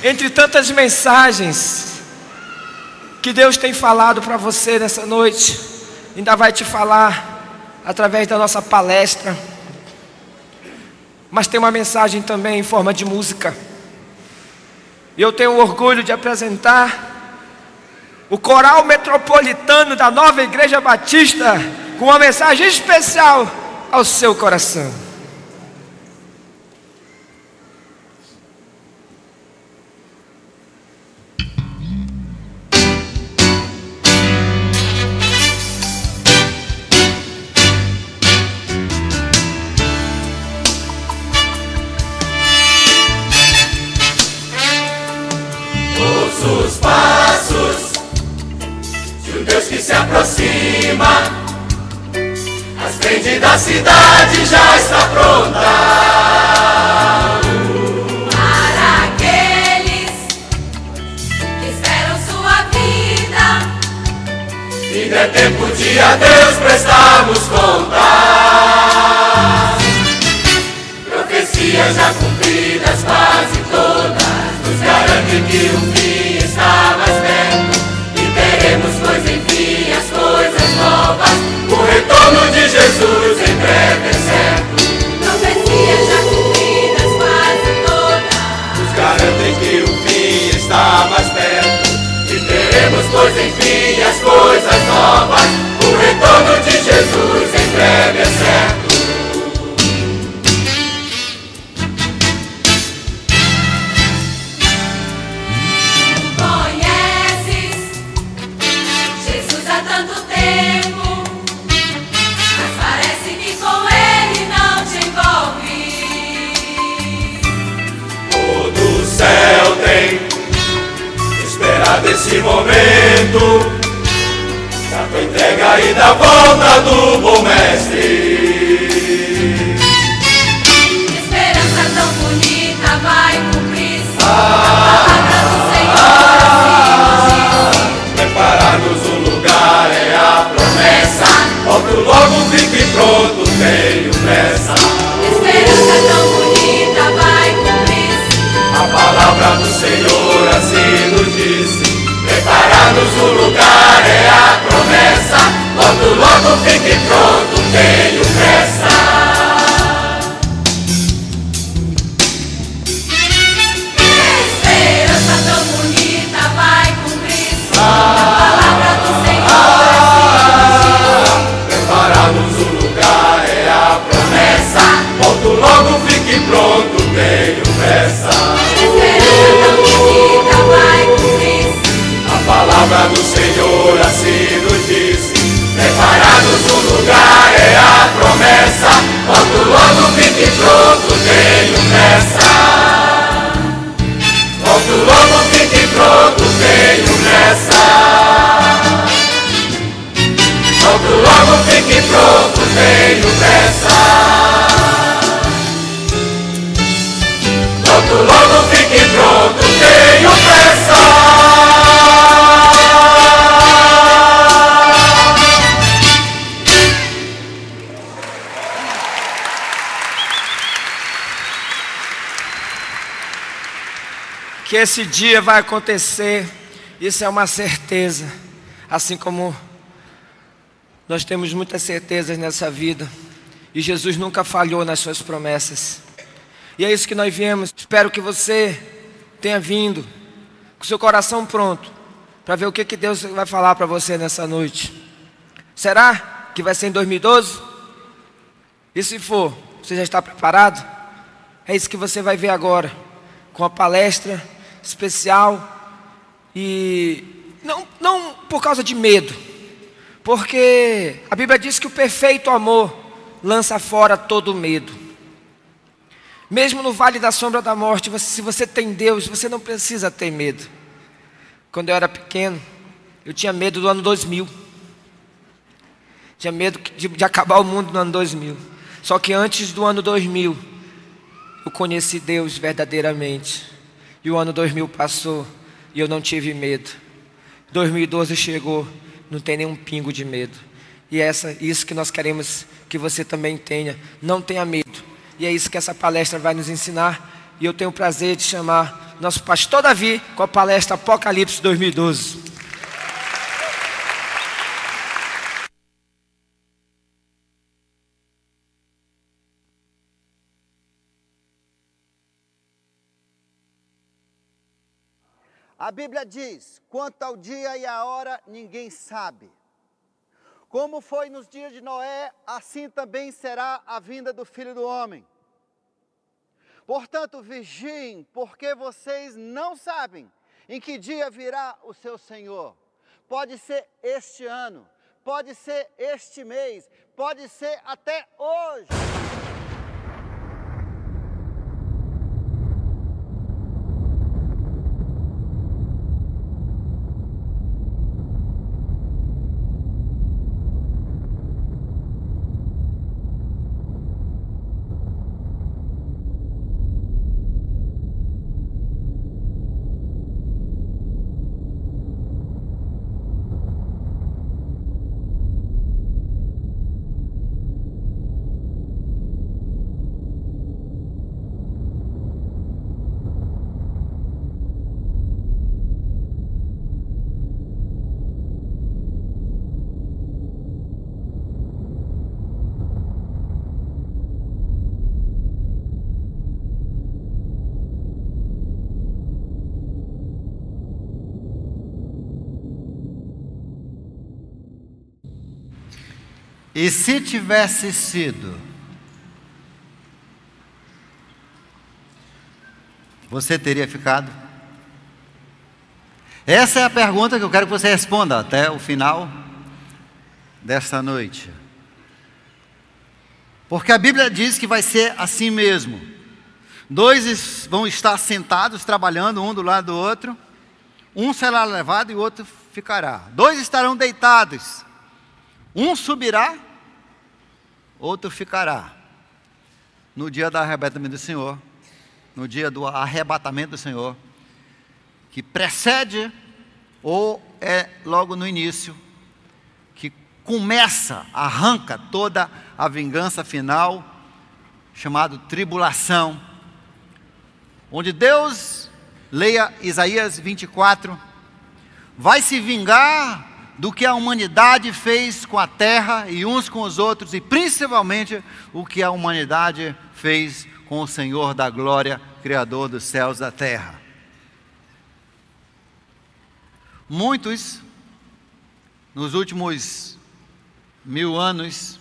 Entre tantas mensagens que Deus tem falado para você nessa noite, ainda vai te falar através da nossa palestra, mas tem uma mensagem também em forma de música. E eu tenho o orgulho de apresentar o Coral Metropolitano da Nova Igreja Batista com uma mensagem especial ao seu coração. Os passos de um Deus que se aproxima, a frente da cidade já está pronta. Para aqueles que esperam sua vida, ainda é tempo de a Deus prestarmos contas. Profecias já cumpridas quase todas nos garantem que o fim está mais perto, e teremos, pois enfim, as coisas novas. O retorno de Jesus em breve é certo. Profecias já cumpridas quase todas nos garantem que o fim está mais perto, e teremos, pois enfim, as coisas novas. O retorno de Jesus em breve é certo. Desse momento, da tua entrega e da volta do bom mestre. Esperança tão bonita vai cumprir-se. A palavra do Senhor assim nos diz. Preparar-nos um lugar é a promessa. Volto logo, fique pronto, tenho pressa. Esperança tão bonita vai cumprir-se. A palavra do Senhor assim nos diz. Preparar-nos um lugar é a promessa. Logo, logo fique pronto, tenho pressa. Esperança tão bonita vai cumprir-se. A palavra do Senhor assim. Preparar-nos um lugar é a promessa. Logo, logo fique pronto, tenho pressa. Esperança tão bonita vai cumprir-se. A palavra do Senhor assim nos disse. Preparados um lugar é a promessa. Logo, logo fique pronto, tenho pressa. Logo, logo fique pronto, tenho pressa. Logo, logo fique pronto, tenho pressa. Logo, logo fique pronto, tenho pressa. Que esse dia vai acontecer, isso é uma certeza, assim como nós temos muitas certezas nessa vida, e Jesus nunca falhou nas suas promessas, e é isso que nós viemos. Espero que você tenha vindo com seu coração pronto, para ver o que Deus vai falar para você nessa noite. Será que vai ser em 2012? E se for, você já está preparado? É isso que você vai ver agora, com a palestra especial, e não por causa de medo, porque a Bíblia diz que o perfeito amor lança fora todo medo. Mesmo no vale da sombra da morte, se você tem Deus, você não precisa ter medo. Quando eu era pequeno, eu tinha medo do ano 2000. Tinha medo de acabar o mundo no ano 2000. Só que antes do ano 2000, eu conheci Deus verdadeiramente. E o ano 2000 passou e eu não tive medo. 2012 chegou, não tem nenhum pingo de medo. E é isso que nós queremos que você também tenha. Não tenha medo. E é isso que essa palestra vai nos ensinar. E eu tenho o prazer de chamar nosso pastor Davi, com a palestra Apocalipse 2012. A Bíblia diz, quanto ao dia e a hora, ninguém sabe. Como foi nos dias de Noé, assim também será a vinda do Filho do Homem. Portanto, vigiem, porque vocês não sabem em que dia virá o seu Senhor. Pode ser este ano, pode ser este mês, pode ser até hoje. E se tivesse sido, você teria ficado? Essa é a pergunta que eu quero que você responda até o final desta noite. Porque a Bíblia diz que vai ser assim mesmo. Dois vão estar sentados, trabalhando um do lado do outro. Um será levado e o outro ficará. Dois estarão deitados. Um subirá, outro ficará. No dia do arrebatamento do Senhor, no dia do arrebatamento do Senhor, que precede ou é logo no início, que começa, arranca toda a vingança final, chamado tribulação, onde Deus, leia Isaías 24, vai se vingar do que a humanidade fez com a terra e uns com os outros, e principalmente o que a humanidade fez com o Senhor da glória, Criador dos céus e da terra. Muitos, nos últimos 1000 anos,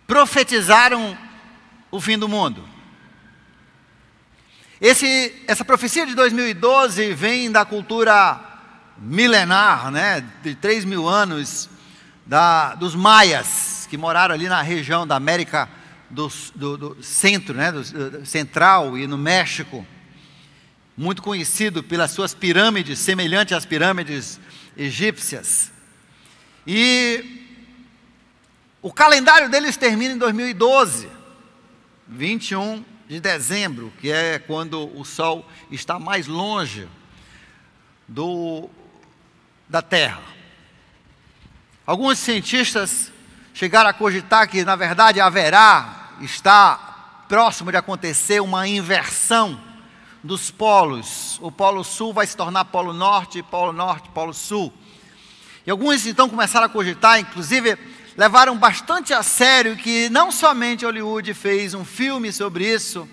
profetizaram o fim do mundo. Essa profecia de 2012 vem da cultura milenar, né, de 3.000 anos, dos maias, que moraram ali na região da América do centro, né, central e no México, muito conhecido pelas suas pirâmides, semelhantes às pirâmides egípcias. E o calendário deles termina em 2012, 21 de dezembro, que é quando o Sol está mais longe da Terra. Alguns cientistas chegaram a cogitar que, na verdade, está próximo de acontecer uma inversão dos polos. O Polo Sul vai se tornar Polo Norte, Polo Sul. E alguns então começaram a cogitar, inclusive levaram bastante a sério que não somente Hollywood fez um filme sobre isso,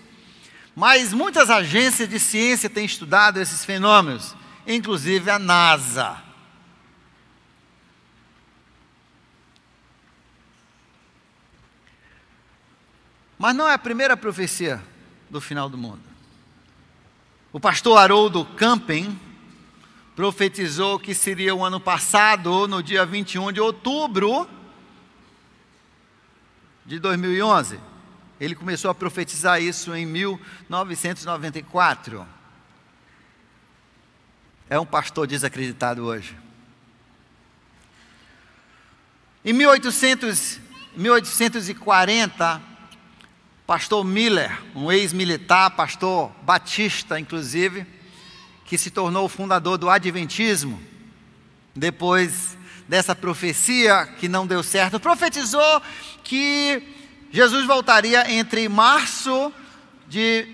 mas muitas agências de ciência têm estudado esses fenômenos, inclusive a NASA. Mas não é a primeira profecia do final do mundo. O pastor Haroldo Camping profetizou que seria o ano passado, no dia 21 de outubro de 2011. Ele começou a profetizar isso em 1994. É um pastor desacreditado hoje. Em 1840, pastor Miller, um ex-militar, pastor batista inclusive, que se tornou o fundador do Adventismo, depois dessa profecia que não deu certo, profetizou que Jesus voltaria entre março de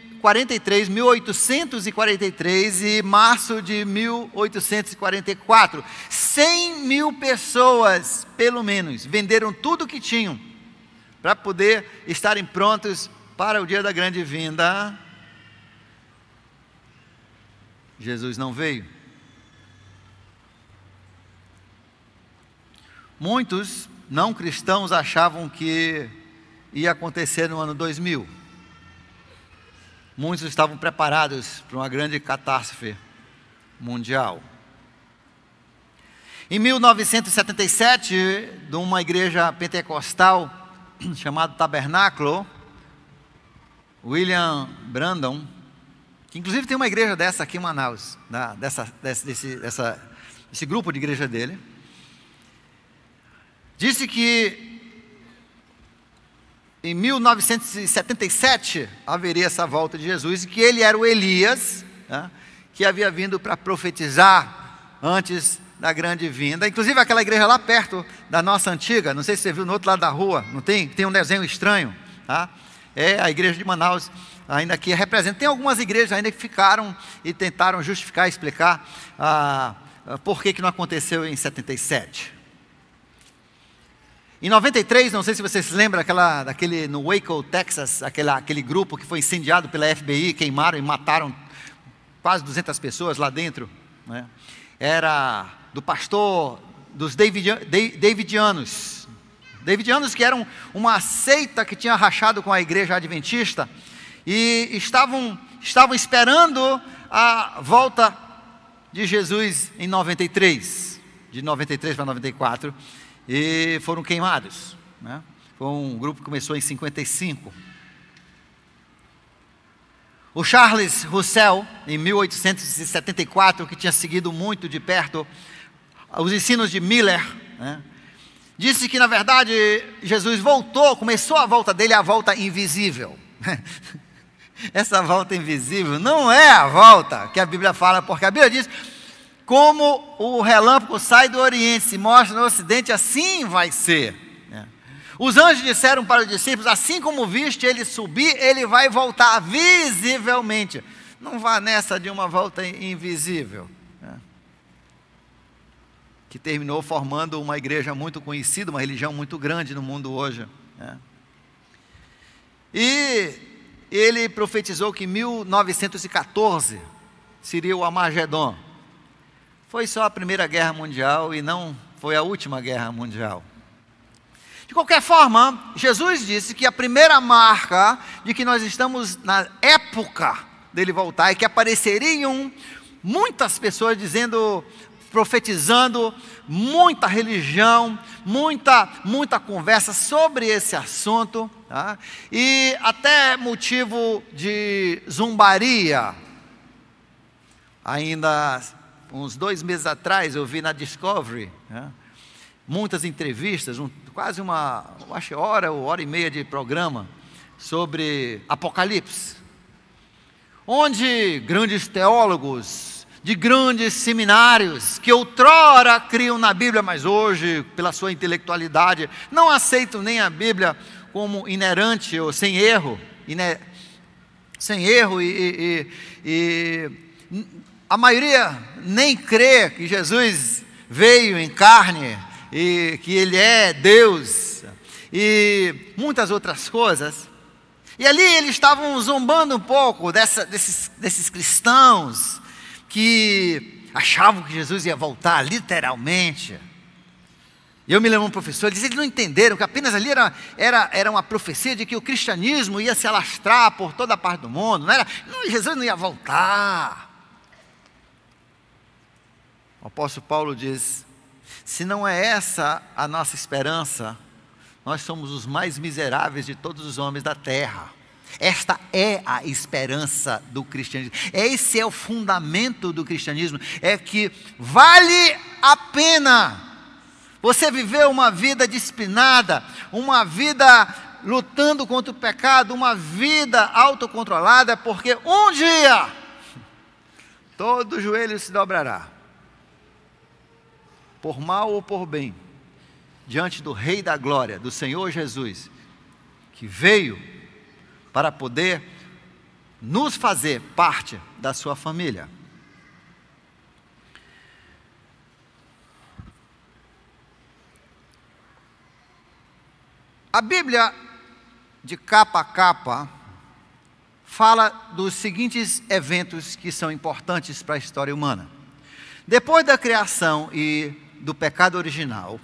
1843 e março de 1844. 100 mil pessoas, pelo menos, venderam tudo o que tinham para poder estarem prontos para o dia da grande vinda. Jesus não veio. Muitos não cristãos achavam que ia acontecer no ano 2000. Muitos estavam preparados para uma grande catástrofe mundial. Em 1977, de uma igreja pentecostal chamada Tabernáculo, William Brandon, que inclusive tem uma igreja dessa aqui em Manaus, desse grupo de igreja dele, disse que em 1977 haveria essa volta de Jesus e que ele era o Elias, né, que havia vindo para profetizar antes da grande vinda. Inclusive aquela igreja lá perto da nossa antiga, não sei se você viu no outro lado da rua, não tem? Tem um desenho estranho, tá? É a igreja de Manaus, ainda que representa. Tem algumas igrejas ainda que ficaram e tentaram justificar, explicar por que não aconteceu em 77. Em 93, não sei se vocês se lembram, no Waco, Texas, aquele grupo que foi incendiado pela FBI, queimaram e mataram quase 200 pessoas lá dentro, né? Era do pastor dos Davidianos. Davidianos que eram uma seita que tinha rachado com a igreja adventista e estavam esperando a volta de Jesus em 93, de 93 para 94, e foram queimados, né? Foi um grupo que começou em 55. O Charles Russell, em 1874, que tinha seguido muito de perto os ensinos de Miller, né, disse que na verdade Jesus começou a volta dele, a volta invisível. Essa volta invisível não é a volta que a Bíblia fala, porque a Bíblia diz: como o relâmpago sai do Oriente, se mostra no Ocidente, assim vai ser. Os anjos disseram para os discípulos: assim como viste ele subir, ele vai voltar visivelmente. Não vá nessa de uma volta invisível, que terminou formando uma igreja muito conhecida, uma religião muito grande no mundo hoje. E ele profetizou que em 1914 seria o Armagedon. Foi só a Primeira Guerra Mundial e não foi a última Guerra Mundial. De qualquer forma, Jesus disse que a primeira marca de que nós estamos na época dele voltar é que apareceriam muitas pessoas profetizando, muita religião, muita conversa sobre esse assunto, tá? E até motivo de zombaria. Ainda uns 2 meses atrás eu vi na Discovery, né, muitas entrevistas, quase acho hora e meia de programa sobre Apocalipse, onde grandes teólogos de grandes seminários que outrora criam na Bíblia, mas hoje, pela sua intelectualidade, não aceitam nem a Bíblia como inerente ou sem erro, e a maioria nem crê que Jesus veio em carne e que Ele é Deus e muitas outras coisas. E ali eles estavam zombando um pouco desses cristãos que achavam que Jesus ia voltar literalmente. E eu me lembro de um professor, ele dizia que eles não entenderam, que apenas ali era uma profecia de que o cristianismo ia se alastrar por toda a parte do mundo. Jesus não ia voltar. O apóstolo Paulo diz: se não é essa a nossa esperança, nós somos os mais miseráveis de todos os homens da terra. Esta é a esperança do cristianismo. Esse é o fundamento do cristianismo. É que vale a pena você viver uma vida disciplinada, uma vida lutando contra o pecado, uma vida autocontrolada, porque um dia todo joelho se dobrará, por mal ou por bem, diante do Rei da Glória, do Senhor Jesus, que veio para poder nos fazer parte da sua família. A Bíblia, de capa a capa, fala dos seguintes eventos que são importantes para a história humana. Depois da criação e do pecado original,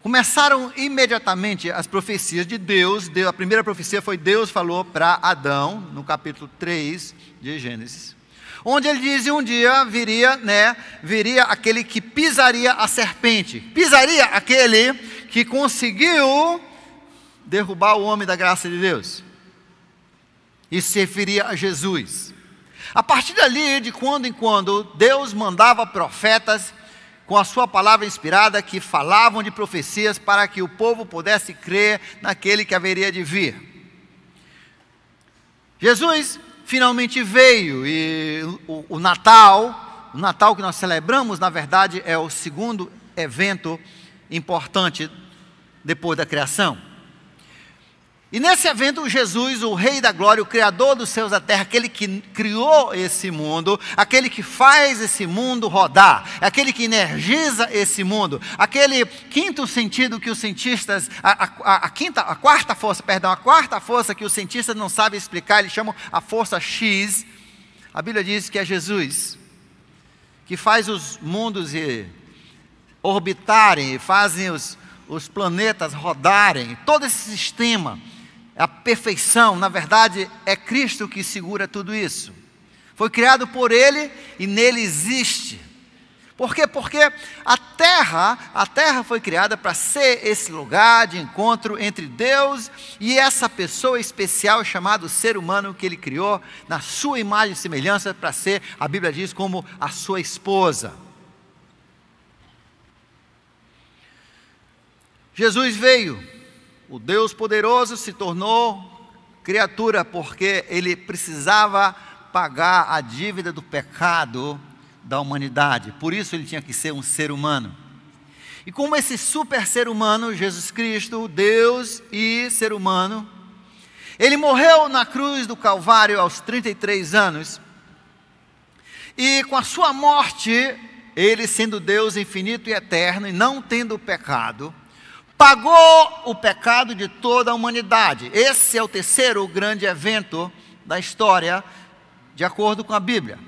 começaram imediatamente as profecias de Deus. A primeira profecia foi Deus falou para Adão, no capítulo 3 de Gênesis, onde ele diz: um dia viria aquele que pisaria a serpente, pisaria aquele que conseguiu derrubar o homem da graça de Deus. Isso se referia a Jesus. A partir dali, de quando em quando, Deus mandava profetas com a sua palavra inspirada que falavam de profecias para que o povo pudesse crer naquele que haveria de vir. Jesus finalmente veio e o Natal que nós celebramos, na verdade, é o segundo evento importante depois da criação. E nesse evento, Jesus, o Rei da Glória, o Criador dos céus e da terra, aquele que criou esse mundo, aquele que faz esse mundo rodar, aquele que energiza esse mundo, aquele quinto sentido que os cientistas, a quarta força que os cientistas não sabem explicar, eles chamam a força X. A Bíblia diz que é Jesus, que faz os mundos orbitarem, fazem os planetas rodarem, todo esse sistema. A perfeição, na verdade, é Cristo que segura tudo isso. Foi criado por Ele e nele existe. Por quê? Porque a terra foi criada para ser esse lugar de encontro entre Deus e essa pessoa especial chamada ser humano que Ele criou na sua imagem e semelhança para ser, a Bíblia diz, como a sua esposa. Jesus veio. O Deus poderoso se tornou criatura porque Ele precisava pagar a dívida do pecado da humanidade. Por isso Ele tinha que ser um ser humano. E como esse super ser humano, Jesus Cristo, Deus e ser humano, Ele morreu na cruz do Calvário aos 33 anos. E com a sua morte, Ele sendo Deus infinito e eterno e não tendo pecado, pagou o pecado de toda a humanidade. Esse é o terceiro grande evento da história, de acordo com a Bíblia.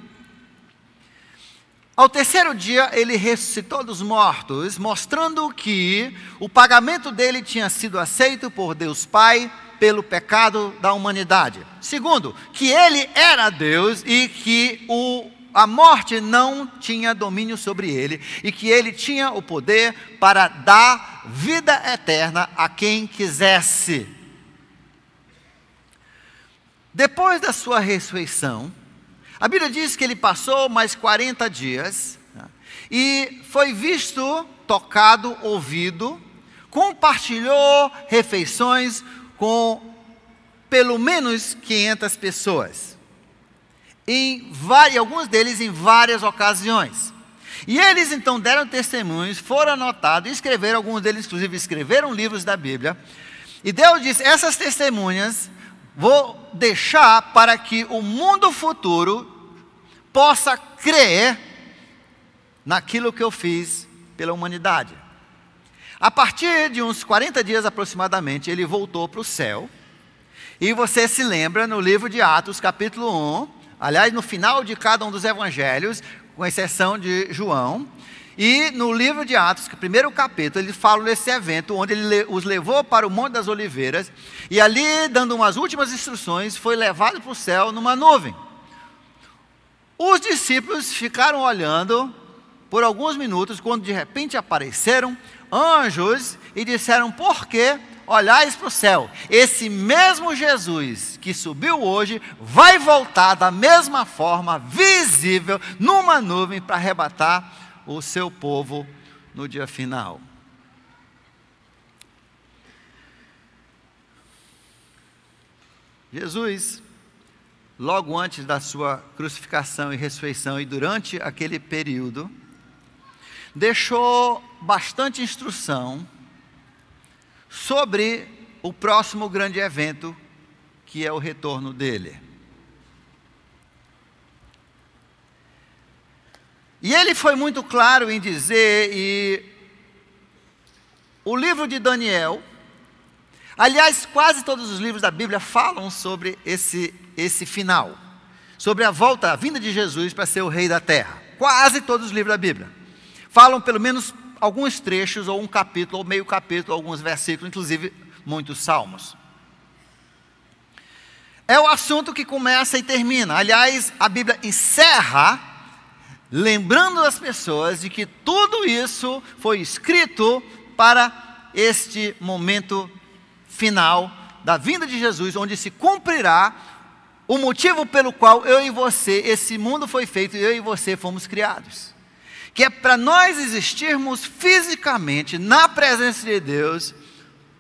Ao terceiro dia, Ele ressuscitou dos mortos, mostrando que o pagamento dele tinha sido aceito por Deus Pai pelo pecado da humanidade. Segundo, que Ele era Deus e que a morte não tinha domínio sobre Ele e que Ele tinha o poder para dar vida eterna a quem quisesse. Depois da sua ressurreição, a Bíblia diz que Ele passou mais 40 dias e foi visto, tocado, ouvido, compartilhou refeições com pelo menos 500 pessoas. Alguns deles em várias ocasiões. E eles então deram testemunhos, foram anotados, escreveram, alguns deles inclusive escreveram livros da Bíblia. E Deus disse: essas testemunhas vou deixar para que o mundo futuro possa crer naquilo que eu fiz pela humanidade. A partir de uns 40 dias aproximadamente, Ele voltou para o céu. E você se lembra no livro de Atos, capítulo 1, aliás, no final de cada um dos evangelhos, com exceção de João, e no livro de Atos, que primeiro capítulo, ele fala desse evento, onde Ele os levou para o Monte das Oliveiras, e ali, dando umas últimas instruções, foi levado para o céu numa nuvem. Os discípulos ficaram olhando por alguns minutos, quando de repente apareceram anjos e disseram: por que olhais para o céu? Esse mesmo Jesus que subiu hoje vai voltar da mesma forma, visível, numa nuvem, para arrebatar o seu povo no dia final. Jesus, logo antes da sua crucificação e ressurreição e durante aquele período, deixou bastante instrução sobre o próximo grande evento, que é o retorno dele. E ele foi muito claro em dizer, e o livro de Daniel, aliás, quase todos os livros da Bíblia falam sobre esse final, sobre a vinda de Jesus para ser o rei da terra. Quase todos os livros da Bíblia falam pelo menos alguns trechos, ou um capítulo, ou meio capítulo, alguns versículos, inclusive muitos salmos. É o assunto que começa e termina. Aliás, a Bíblia encerra lembrando as pessoas de que tudo isso foi escrito para este momento final da vinda de Jesus, onde se cumprirá o motivo pelo qual eu e você, esse mundo foi feito e eu e você fomos criados. Que é para nós existirmos fisicamente na presença de Deus,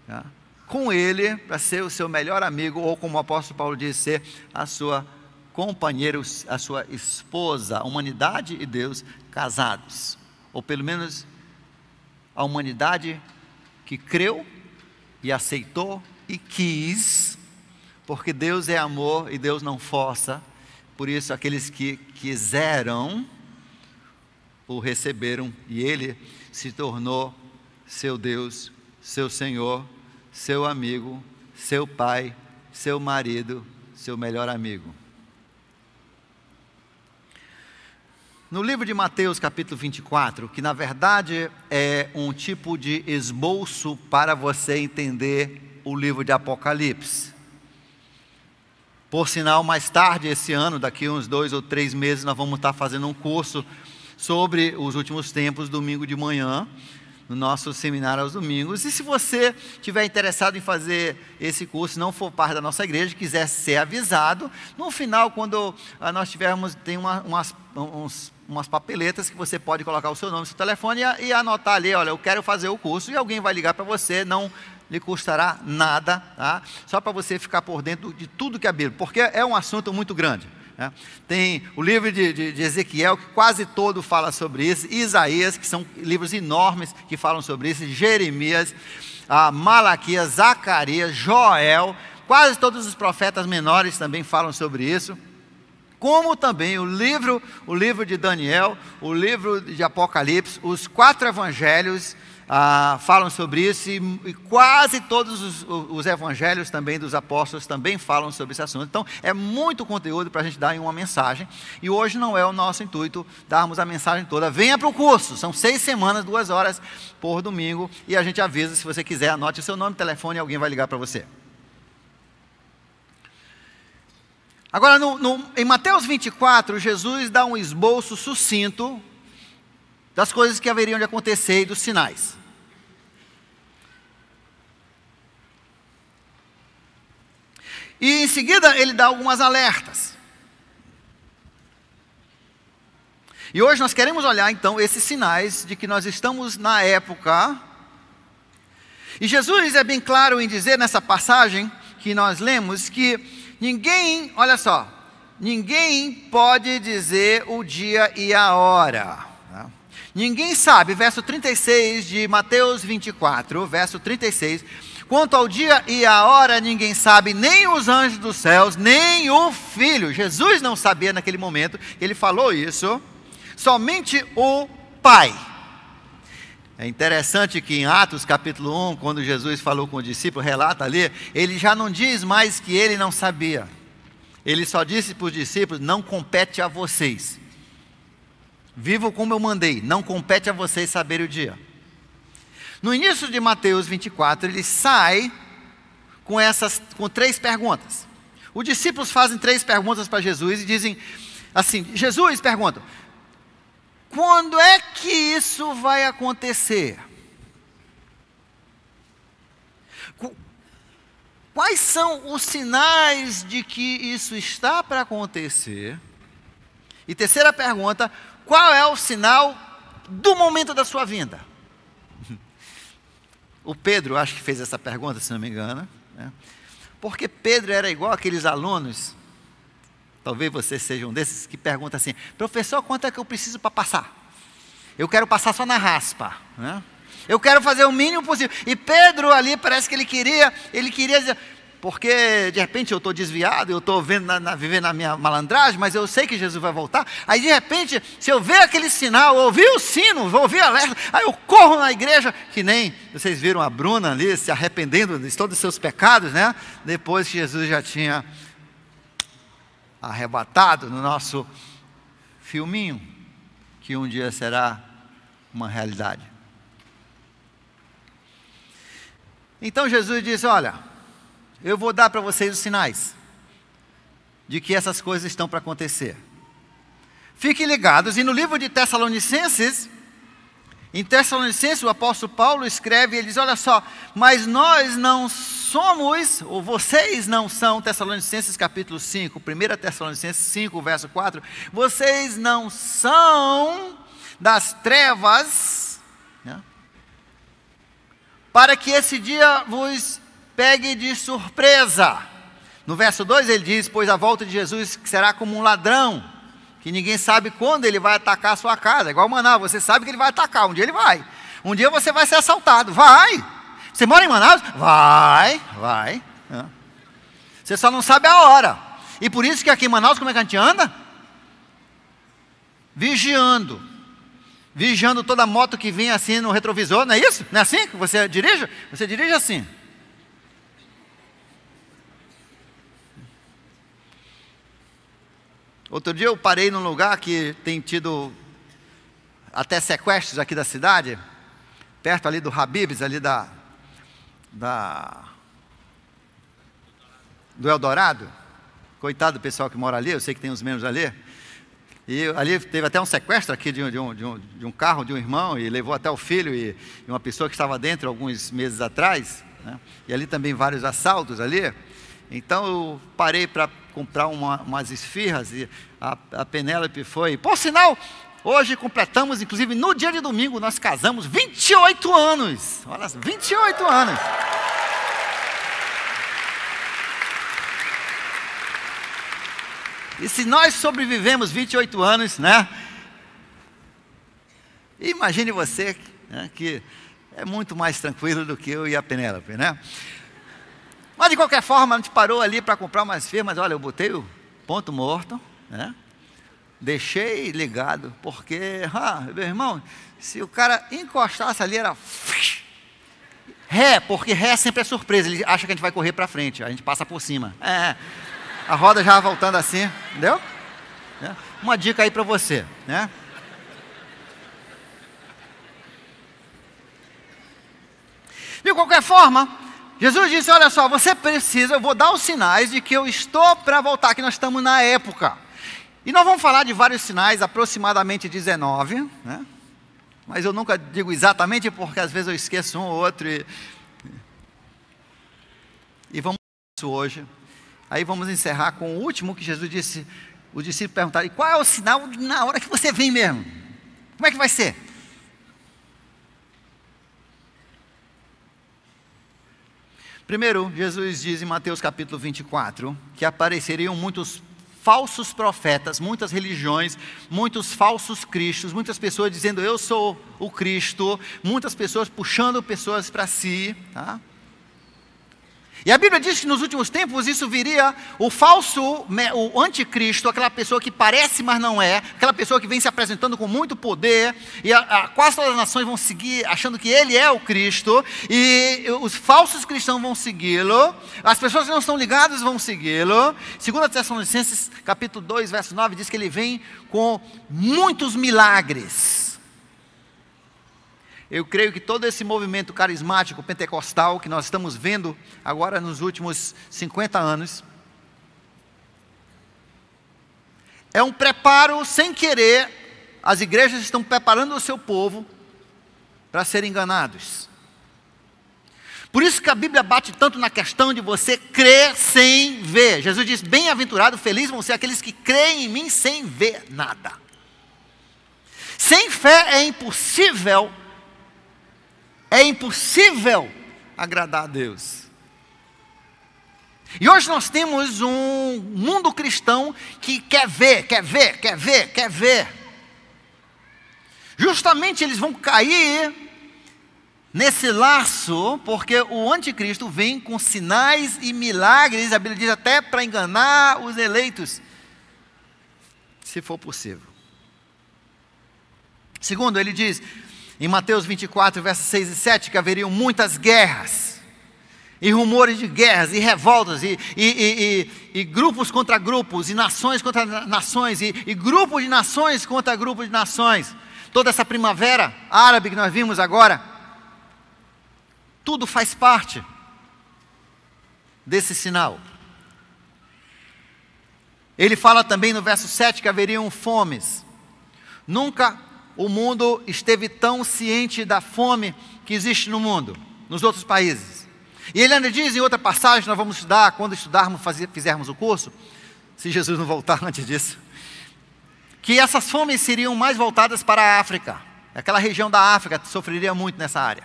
tá? Com Ele, para ser o seu melhor amigo, ou como o apóstolo Paulo diz, ser a sua companheira, a sua esposa, a humanidade e Deus casados. Ou pelo menos a humanidade que creu e aceitou e quis, porque Deus é amor e Deus não força. Por isso aqueles que quiseram o receberam, e Ele se tornou seu Deus, seu Senhor, seu amigo, seu pai, seu marido, seu melhor amigo. No livro de Mateus capítulo 24, que na verdade é um tipo de esboço para você entender o livro de Apocalipse. Por sinal, mais tarde esse ano, daqui uns 2 ou 3 meses, nós vamos estar fazendo um curso sobre os últimos tempos, domingo de manhã, no nosso seminário aos domingos. E se você estiver interessado em fazer esse curso, não for parte da nossa igreja, quiser ser avisado, no final, quando nós tivermos, tem umas papeletas que você pode colocar o seu nome, seu telefone e anotar ali, olha, eu quero fazer o curso, e alguém vai ligar para você, não lhe custará nada, tá? Só para você ficar por dentro de tudo que é a Bíblia, porque é um assunto muito grande. Tem o livro de Ezequiel, que quase todo fala sobre isso, Isaías, que são livros enormes que falam sobre isso, Jeremias, Malaquias, Zacarias, Joel, quase todos os profetas menores também falam sobre isso, como também o livro de Daniel, o livro de Apocalipse, os 4 evangelhos falam sobre isso, e quase todos os evangelhos também dos apóstolos também falam sobre esse assunto. Então é muito conteúdo para a gente dar em uma mensagem, e hoje não é o nosso intuito darmos a mensagem toda. Venha para o curso, são 6 semanas, 2 horas por domingo, e a gente avisa, se você quiser, anote o seu nome, telefone, e alguém vai ligar para você. Agora, em Mateus 24, Jesus dá um esboço sucinto das coisas que haveriam de acontecer e dos sinais. E em seguida ele dá algumas alertas. E hoje nós queremos olhar então esses sinais de que nós estamos na época. E Jesus é bem claro em dizer nessa passagem que nós lemos que ninguém, olha só, ninguém pode dizer o dia e a hora. Ninguém sabe, verso 36 de Mateus 24, verso 36, quanto ao dia e a hora ninguém sabe, nem os anjos dos céus, nem o Filho. Jesus não sabia naquele momento, ele falou isso, somente o Pai. É interessante que em Atos capítulo 1, quando Jesus falou com o discípulo, relata ali, ele já não diz mais que ele não sabia. Ele só disse para os discípulos, não compete a vocês. Vivam como eu mandei, não compete a vocês saber o dia. No início de Mateus 24, ele sai com 3 perguntas. Os discípulos fazem 3 perguntas para Jesus e dizem assim, Jesus pergunta, quando é que isso vai acontecer? Quais são os sinais de que isso está para acontecer? E terceira pergunta, qual é o sinal do momento da sua vinda? O Pedro, acho que fez essa pergunta, se não me engano, né? Porque Pedro era igual aqueles alunos, talvez vocês sejam desses, que perguntam assim, professor, quanto é que eu preciso para passar? Eu quero passar só na raspa, né? Eu quero fazer o mínimo possível. E Pedro ali, parece que ele queria dizer, porque de repente eu estou desviado, eu estou vivendo na minha malandragem, mas eu sei que Jesus vai voltar. Aí de repente, se eu ver aquele sinal, ouvir o sino, ouvir o alerta, aí eu corro na igreja, que nem vocês viram a Bruna ali se arrependendo de todos os seus pecados, né? Depois que Jesus já tinha arrebatado no nosso filminho, que um dia será uma realidade. Então Jesus disse: olha, eu vou dar para vocês os sinais de que essas coisas estão para acontecer. Fiquem ligados. E no livro de Tessalonicenses, em Tessalonicenses, o apóstolo Paulo escreve, ele diz: olha só, mas nós não somos, ou vocês não são, Tessalonicenses capítulo 5, 1 Tessalonicenses 5, verso 4, vocês não são das trevas, né, para que esse dia vos pegue de surpresa. No verso 2 ele diz: pois a volta de Jesus será como um ladrão, que ninguém sabe quando ele vai atacar a sua casa. Igual Manaus, você sabe que ele vai atacar, um dia ele vai. Um dia você vai ser assaltado, vai. Você mora em Manaus? Vai. Você só não sabe a hora. E por isso que aqui em Manaus, como é que a gente anda? Vigiando toda moto que vem assim no retrovisor, não é isso? Não é assim que você dirige? Você dirige assim. Outro dia eu parei num lugar que tem tido até sequestros aqui da cidade, perto ali do Habib's, ali do Eldorado. Coitado do pessoal que mora ali, eu sei que tem uns membros ali. E ali teve até um sequestro aqui de um carro de um irmão, e levou até o filho e uma pessoa que estava dentro alguns meses atrás, né? E ali também vários assaltos ali. Então eu parei para comprar umas esfirras, e a Penélope foi. Por sinal, hoje completamos, inclusive no dia de domingo, nós casamos 28 anos. Olha, 28 anos. E se nós sobrevivemos 28 anos, né? Imagine você, né, que é muito mais tranquilo do que eu e a Penélope, né? Mas de qualquer forma, a gente parou ali para comprar umas firmas. Olha, eu botei o ponto morto, né? Deixei ligado, porque, meu irmão, se o cara encostasse ali, era ré, porque ré sempre é surpresa. Ele acha que a gente vai correr para frente, a gente passa por cima. A roda já voltando assim, entendeu? Uma dica aí para você, né? De qualquer forma, Jesus disse: olha só, você precisa, eu vou dar os sinais de que eu estou para voltar, que nós estamos na época. E nós vamos falar de vários sinais, aproximadamente 19, né? Mas eu nunca digo exatamente, porque às vezes eu esqueço um ou outro. E vamos isso hoje. Aí vamos encerrar com o último que Jesus disse. Os discípulos perguntaram: e qual é o sinal na hora que você vem mesmo? Como é que vai ser? Primeiro, Jesus diz em Mateus capítulo 24, que apareceriam muitos falsos profetas, muitas religiões, muitos falsos cristos, muitas pessoas dizendo: eu sou o Cristo, muitas pessoas puxando pessoas para si, tá? E a Bíblia diz que nos últimos tempos isso viria o falso, o anticristo, aquela pessoa que parece, mas não é, aquela pessoa que vem se apresentando com muito poder, e quase todas as nações vão seguir achando que ele é o Cristo, e os falsos cristãos vão segui-lo, as pessoas que não estão ligadas vão segui-lo. 2 Tessalonicenses capítulo 2, verso 9, diz que ele vem com muitos milagres. Eu creio que todo esse movimento carismático pentecostal que nós estamos vendo agora nos últimos 50 anos é um preparo sem querer. As igrejas estão preparando o seu povo para serem enganados. Por isso que a Bíblia bate tanto na questão de você crer sem ver. Jesus diz: bem-aventurado, felizes vão ser aqueles que creem em mim sem ver nada. Sem fé é impossível agradar a Deus. E hoje nós temos um mundo cristão que quer ver. Justamente eles vão cair nesse laço, porque o anticristo vem com sinais e milagres, a Bíblia diz até para enganar os eleitos, se for possível. Segundo, ele diz em Mateus 24, versos 6 e 7, que haveriam muitas guerras, e rumores de guerras, e revoltas, e grupos contra grupos, e nações contra nações, e grupos de nações contra grupos de nações. Toda essa primavera árabe que nós vimos agora, tudo faz parte desse sinal. Ele fala também no verso 7 que haveriam fomes. Nunca o mundo esteve tão ciente da fome que existe no mundo, nos outros países. E ele ainda diz em outra passagem, nós vamos estudar, quando fizermos o curso, se Jesus não voltar antes disso, que essas fomes seriam mais voltadas para a África. Aquela região da África sofreria muito nessa área,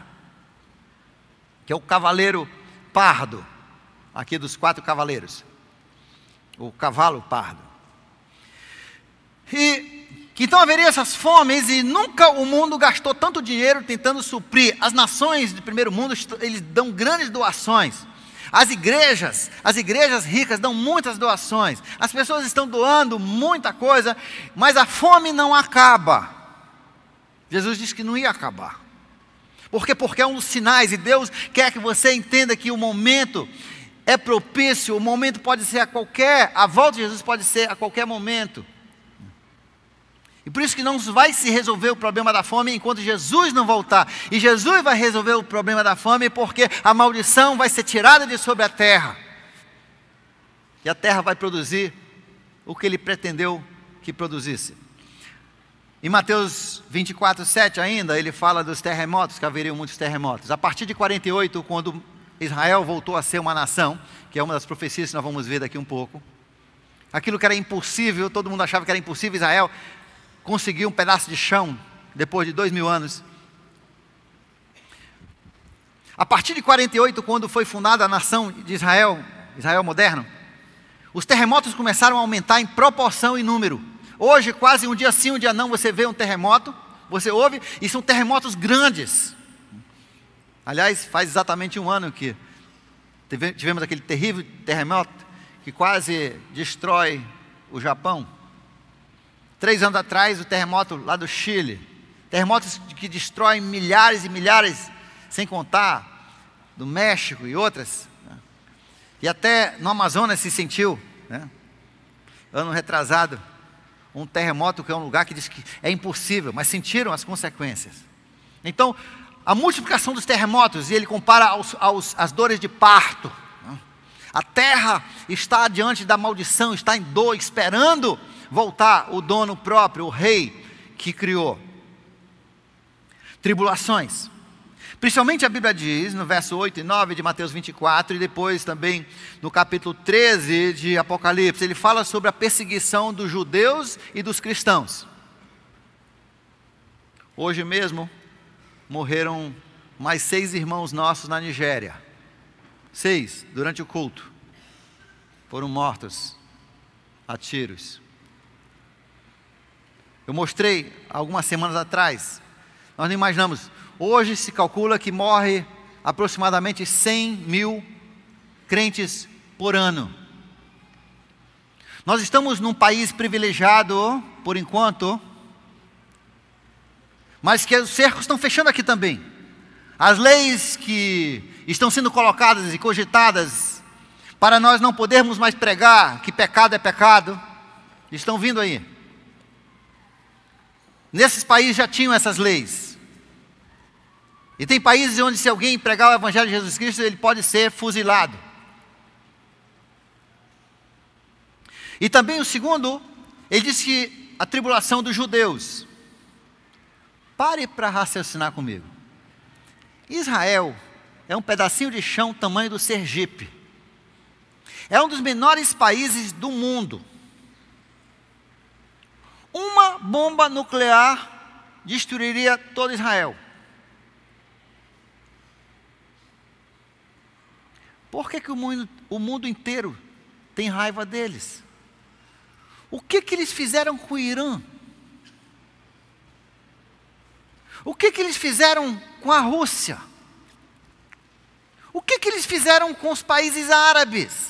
que é o cavaleiro pardo, aqui dos 4 cavaleiros, o cavalo pardo. E que então haveria essas fomes, e nunca o mundo gastou tanto dinheiro tentando suprir. As nações do primeiro mundo, eles dão grandes doações. As igrejas ricas dão muitas doações. As pessoas estão doando muita coisa, mas a fome não acaba. Jesus disse que não ia acabar. Por quê? Porque é um dos sinais, e Deus quer que você entenda que o momento é propício, o momento pode ser a volta de Jesus pode ser a qualquer momento. E por isso que não vai se resolver o problema da fome enquanto Jesus não voltar. E Jesus vai resolver o problema da fome porque a maldição vai ser tirada de sobre a terra. E a terra vai produzir o que ele pretendeu que produzisse. Em Mateus 24, 7 ainda, ele fala dos terremotos, que haveriam muitos terremotos. A partir de 48, quando Israel voltou a ser uma nação, que é uma das profecias que nós vamos ver daqui um pouco. Aquilo que era impossível, todo mundo achava que era impossível, Israel conseguiu um pedaço de chão, depois de 2000 anos. A partir de 48, quando foi fundada a nação de Israel, Israel moderno, os terremotos começaram a aumentar em proporção e número. Hoje, quase um dia sim, um dia não, você vê um terremoto, você ouve, e são terremotos grandes. Aliás, faz exatamente um ano que tivemos aquele terrível terremoto que quase destrói o Japão. 3 anos atrás, o terremoto lá do Chile. Terremotos que destroem milhares e milhares, sem contar, do México e outras. E até no Amazonas se sentiu, ano retrasado, um terremoto que é um lugar que diz que é impossível, mas sentiram as consequências. Então, a multiplicação dos terremotos, e ele compara às dores de parto. A terra está diante da maldição, está em dor, esperando voltar o dono próprio, o rei que criou. Tribulações. Principalmente a Bíblia diz, no verso 8 e 9 de Mateus 24, e depois também no capítulo 13 de Apocalipse, ele fala sobre a perseguição dos judeus e dos cristãos. Hoje mesmo, morreram mais 6 irmãos nossos na Nigéria. 6, durante o culto, foram mortos a tiros. Eu mostrei algumas semanas atrás, nós não imaginamos, hoje se calcula que morre aproximadamente 100 mil crentes por ano. Nós estamos num país privilegiado, por enquanto, mas que os cercos estão fechando aqui também. As leis que estão sendo colocadas e cogitadas para nós não podermos mais pregar que pecado é pecado, estão vindo aí. Nesses países já tinham essas leis. E tem países onde se alguém pregar o Evangelho de Jesus Cristo, ele pode ser fuzilado. E também o segundo, ele diz que a tribulação dos judeus. Pare para raciocinar comigo. Israel é um pedacinho de chão tamanho do Sergipe. É um dos menores países do mundo. Uma bomba nuclear destruiria todo Israel. Por que o mundo inteiro tem raiva deles? O que eles fizeram com o Irã? O que eles fizeram com a Rússia? O que eles fizeram com os países árabes?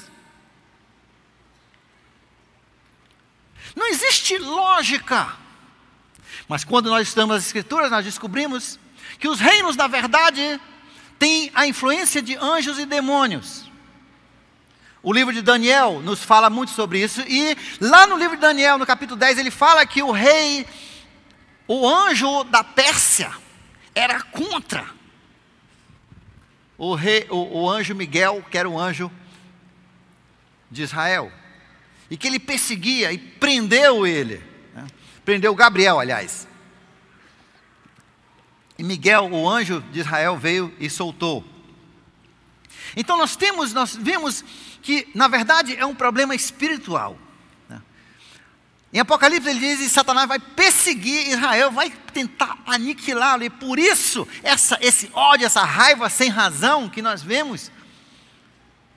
Não existe lógica. Mas quando nós estudamos as Escrituras, nós descobrimos que os reinos, na verdade, têm a influência de anjos e demônios. O livro de Daniel nos fala muito sobre isso. E lá no livro de Daniel, no capítulo 10, ele fala que o rei, o anjo da Pérsia, era contra o anjo Miguel, que era o anjo de Israel. E que ele perseguia e prendeu ele. Né? Prendeu Gabriel, aliás. E Miguel, o anjo de Israel, veio e soltou. Então nós vemos que, na verdade, é um problema espiritual. Né? Em Apocalipse ele diz que Satanás vai perseguir Israel, vai tentar aniquilá-lo. E por isso, esse ódio, essa raiva sem razão que nós vemos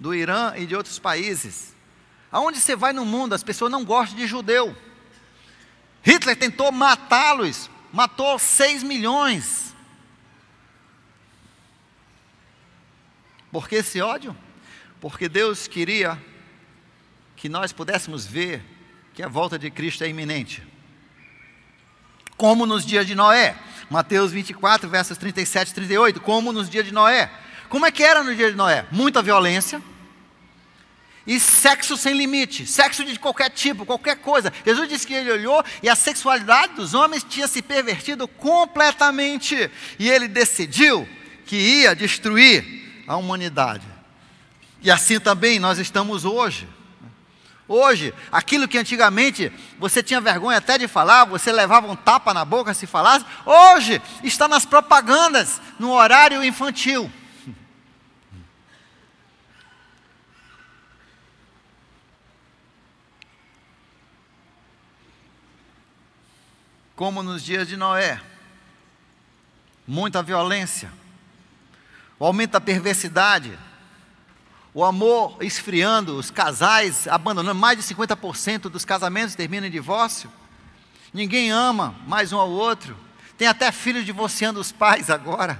do Irã e de outros países. Aonde você vai no mundo, as pessoas não gostam de judeu. Hitler tentou matá-los, matou 6 milhões. Por que esse ódio? Porque Deus queria que nós pudéssemos ver que a volta de Cristo é iminente. Como nos dias de Noé. Mateus 24, versos 37 e 38. Como nos dias de Noé. Como é que era no dia de Noé? Muita violência. E sexo sem limite, sexo de qualquer tipo, qualquer coisa. Jesus disse que ele olhou e a sexualidade dos homens tinha se pervertido completamente. E ele decidiu que ia destruir a humanidade. E assim também nós estamos hoje. Hoje, aquilo que antigamente você tinha vergonha até de falar, você levava um tapa na boca se falasse, hoje está nas propagandas, no horário infantil. Como nos dias de Noé, muita violência, o aumento da perversidade, o amor esfriando, os casais abandonando, mais de 50% dos casamentos terminam em divórcio, ninguém ama mais um ao outro, tem até filhos divorciando os pais agora,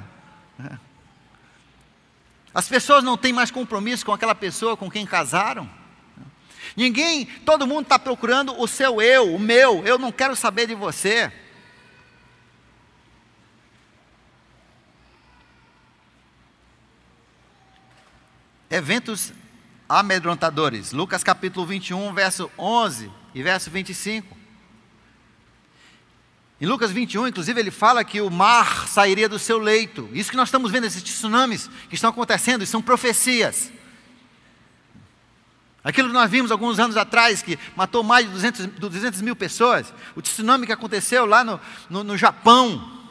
as pessoas não têm mais compromisso com aquela pessoa com quem casaram, todo mundo está procurando o seu eu, o meu, eu não quero saber de você. Eventos amedrontadores. Lucas capítulo 21, verso 11 e verso 25. Em Lucas 21, inclusive, ele fala que o mar sairia do seu leito. Isso que nós estamos vendo, esses tsunamis que estão acontecendo, são profecias. Aquilo que nós vimos alguns anos atrás, que matou mais de 200 mil pessoas, o tsunami que aconteceu lá no Japão,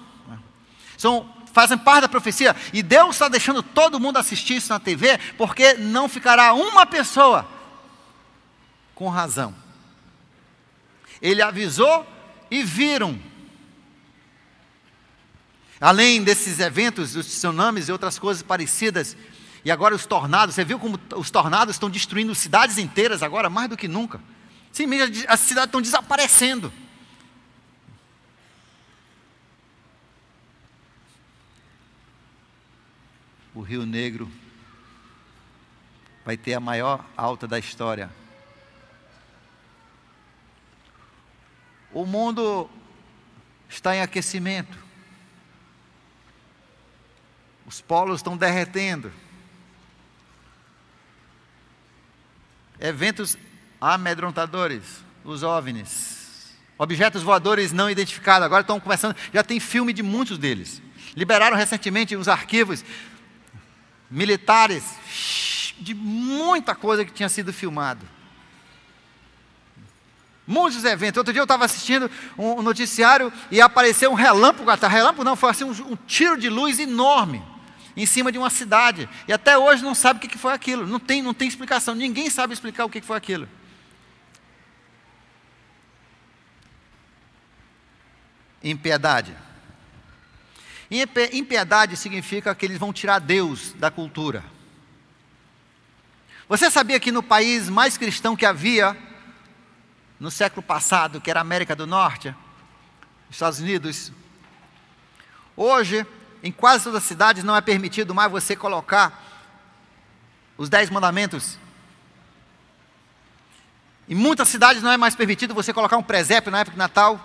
fazem parte da profecia, e Deus está deixando todo mundo assistir isso na TV, porque não ficará uma pessoa com razão. Ele avisou e viram. Além desses eventos, os tsunamis e outras coisas parecidas, e agora os tornados, você viu como os tornados estão destruindo cidades inteiras agora, mais do que nunca. Sim, as cidades estão desaparecendo. O Rio Negro vai ter a maior alta da história. O mundo está em aquecimento. Os polos estão derretendo. Eventos amedrontadores, os OVNIs, objetos voadores não identificados, agora estão começando, já tem filme de muitos deles. Liberaram recentemente os arquivos militares de muita coisa que tinha sido filmado. Muitos eventos. Outro dia eu estava assistindo um noticiário e apareceu um relâmpago atrás. Relâmpago não, foi assim um tiro de luz enorme em cima de uma cidade. E até hoje não sabe o que foi aquilo. Não tem explicação. Ninguém sabe explicar o que foi aquilo. Impiedade. Impiedade significa que eles vão tirar Deus da cultura. Você sabia que no país mais cristão que havia no século passado, que era a América do Norte, Estados Unidos, hoje, em quase todas as cidades não é permitido mais você colocar os 10 mandamentos. Em muitas cidades não é mais permitido você colocar um presépio na época de Natal.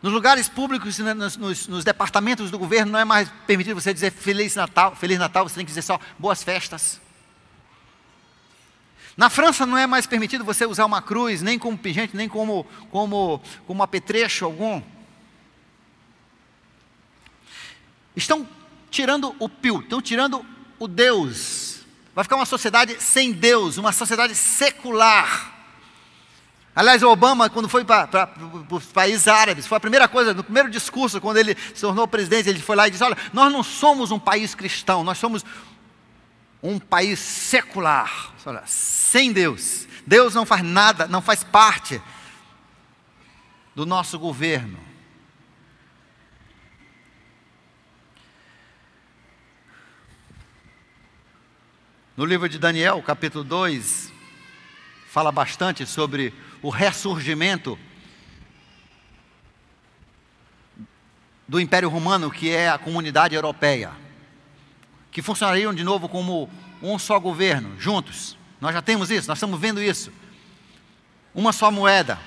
Nos lugares públicos, nos departamentos do governo, não é mais permitido você dizer Feliz Natal, você tem que dizer só boas festas. Na França não é mais permitido você usar uma cruz, nem como pingente, nem como apetrecho algum. Estão tirando o pio, estão tirando o Deus. Vai ficar uma sociedade sem Deus, uma sociedade secular. Aliás, o Obama, quando foi para os países árabes, foi a primeira coisa, no primeiro discurso, quando ele se tornou presidente, ele foi lá e disse: olha, nós não somos um país cristão, nós somos um país secular, olha, sem Deus. Deus não faz nada, não faz parte do nosso governo. No livro de Daniel, capítulo 2, fala bastante sobre o ressurgimento do Império Romano, que é a comunidade europeia, que funcionariam de novo como um só governo, juntos. Nós já temos isso, nós estamos vendo isso. Uma só moeda.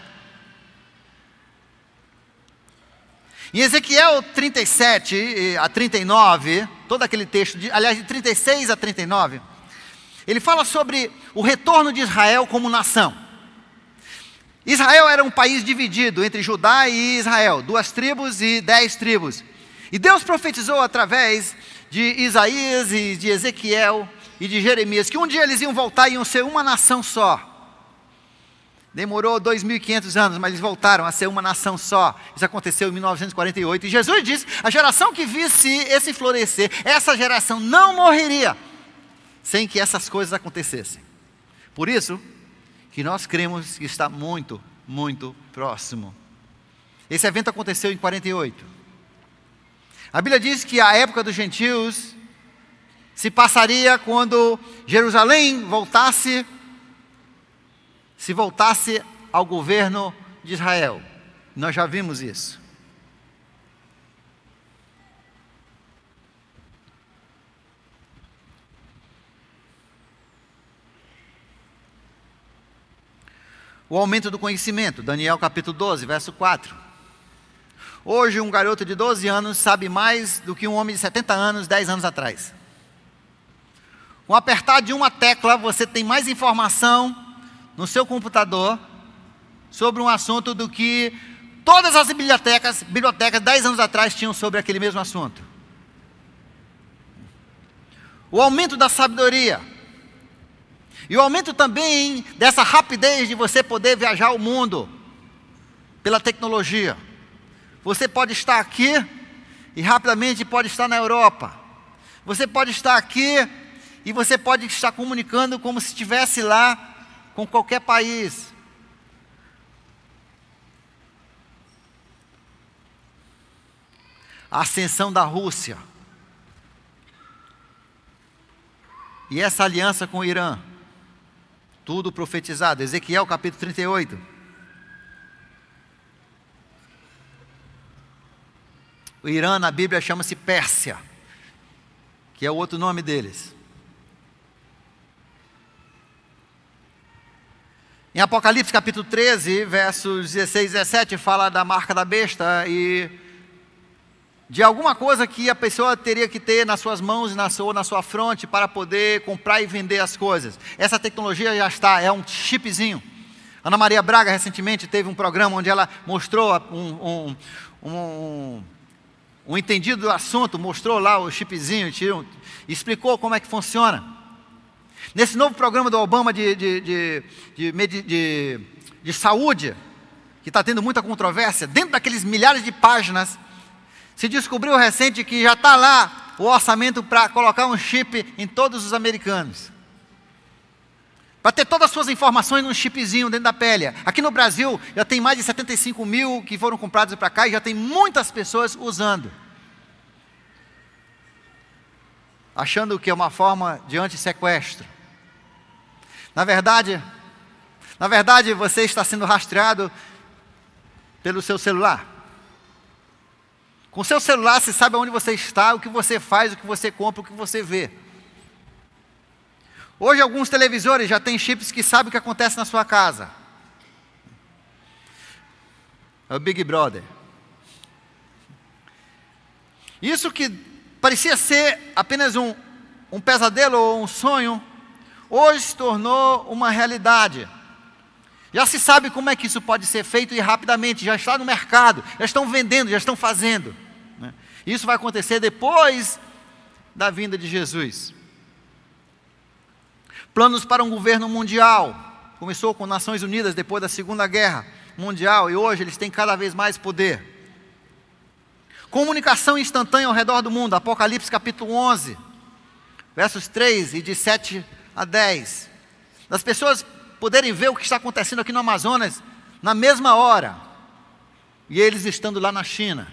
Em Ezequiel 37 a 39, todo aquele texto, aliás, de 36 a 39, ele fala sobre o retorno de Israel como nação. Israel era um país dividido entre Judá e Israel, 2 tribos e 10 tribos. E Deus profetizou através de Isaías e de Ezequiel e de Jeremias, que um dia eles iam voltar e iam ser uma nação só. Demorou 2.500 anos, mas eles voltaram a ser uma nação só. Isso aconteceu em 1948. E Jesus disse: a geração que visse esse florescer, essa geração não morreria sem que essas coisas acontecessem. Por isso que nós cremos que está muito, muito próximo. Esse evento aconteceu em 48. A Bíblia diz que a época dos gentios se passaria quando Jerusalém voltasse ao governo de Israel. Nós já vimos isso. O aumento do conhecimento, Daniel capítulo 12, verso 4. Hoje um garoto de 12 anos sabe mais do que um homem de 70 anos, 10 anos atrás. Com apertar de uma tecla, você tem mais informação no seu computador sobre um assunto do que todas as bibliotecas 10 anos atrás tinham sobre aquele mesmo assunto. O aumento da sabedoria. E o aumento também dessa rapidez de você poder viajar o mundo pela tecnologia. Você pode estar aqui e rapidamente pode estar na Europa. Você pode estar aqui e você pode estar comunicando como se estivesse lá com qualquer país. A ascensão da Rússia. E essa aliança com o Irã. Tudo profetizado. Ezequiel capítulo 38. O Irã na Bíblia chama-se Pérsia, que é o outro nome deles. Em Apocalipse capítulo 13, versos 16 e 17, fala da marca da besta e de alguma coisa que a pessoa teria que ter nas suas mãos ou na sua fronte para poder comprar e vender as coisas. Essa tecnologia já está, é um chipzinho. Ana Maria Braga recentemente teve um programa onde ela mostrou um entendido do assunto, mostrou lá o chipzinho, explicou como é que funciona. Nesse novo programa do Obama de saúde, que está tendo muita controvérsia, dentro daqueles milhares de páginas, se descobriu recente que já está lá o orçamento para colocar um chip em todos os americanos. Para ter todas as suas informações num chipzinho dentro da pele. Aqui no Brasil já tem mais de 75 mil que foram comprados para cá e já tem muitas pessoas usando. Achando que é uma forma de anti-sequestro. Na verdade, você está sendo rastreado pelo seu celular. Com o seu celular você sabe onde você está, o que você faz, o que você compra, o que você vê. Hoje alguns televisores já têm chips que sabem o que acontece na sua casa. É o Big Brother. Isso que parecia ser apenas um pesadelo ou um sonho, hoje se tornou uma realidade. Já se sabe como é que isso pode ser feito e rapidamente, já está no mercado, já estão vendendo, já estão fazendo. Isso vai acontecer depois da vinda de Jesus. Planos para um governo mundial. Começou com Nações Unidas depois da Segunda Guerra Mundial e hoje eles têm cada vez mais poder. Comunicação instantânea ao redor do mundo. Apocalipse capítulo 11, versos 3 e de 7 a 10. Das pessoas poderem ver o que está acontecendo aqui no Amazonas na mesma hora. E eles estando lá na China.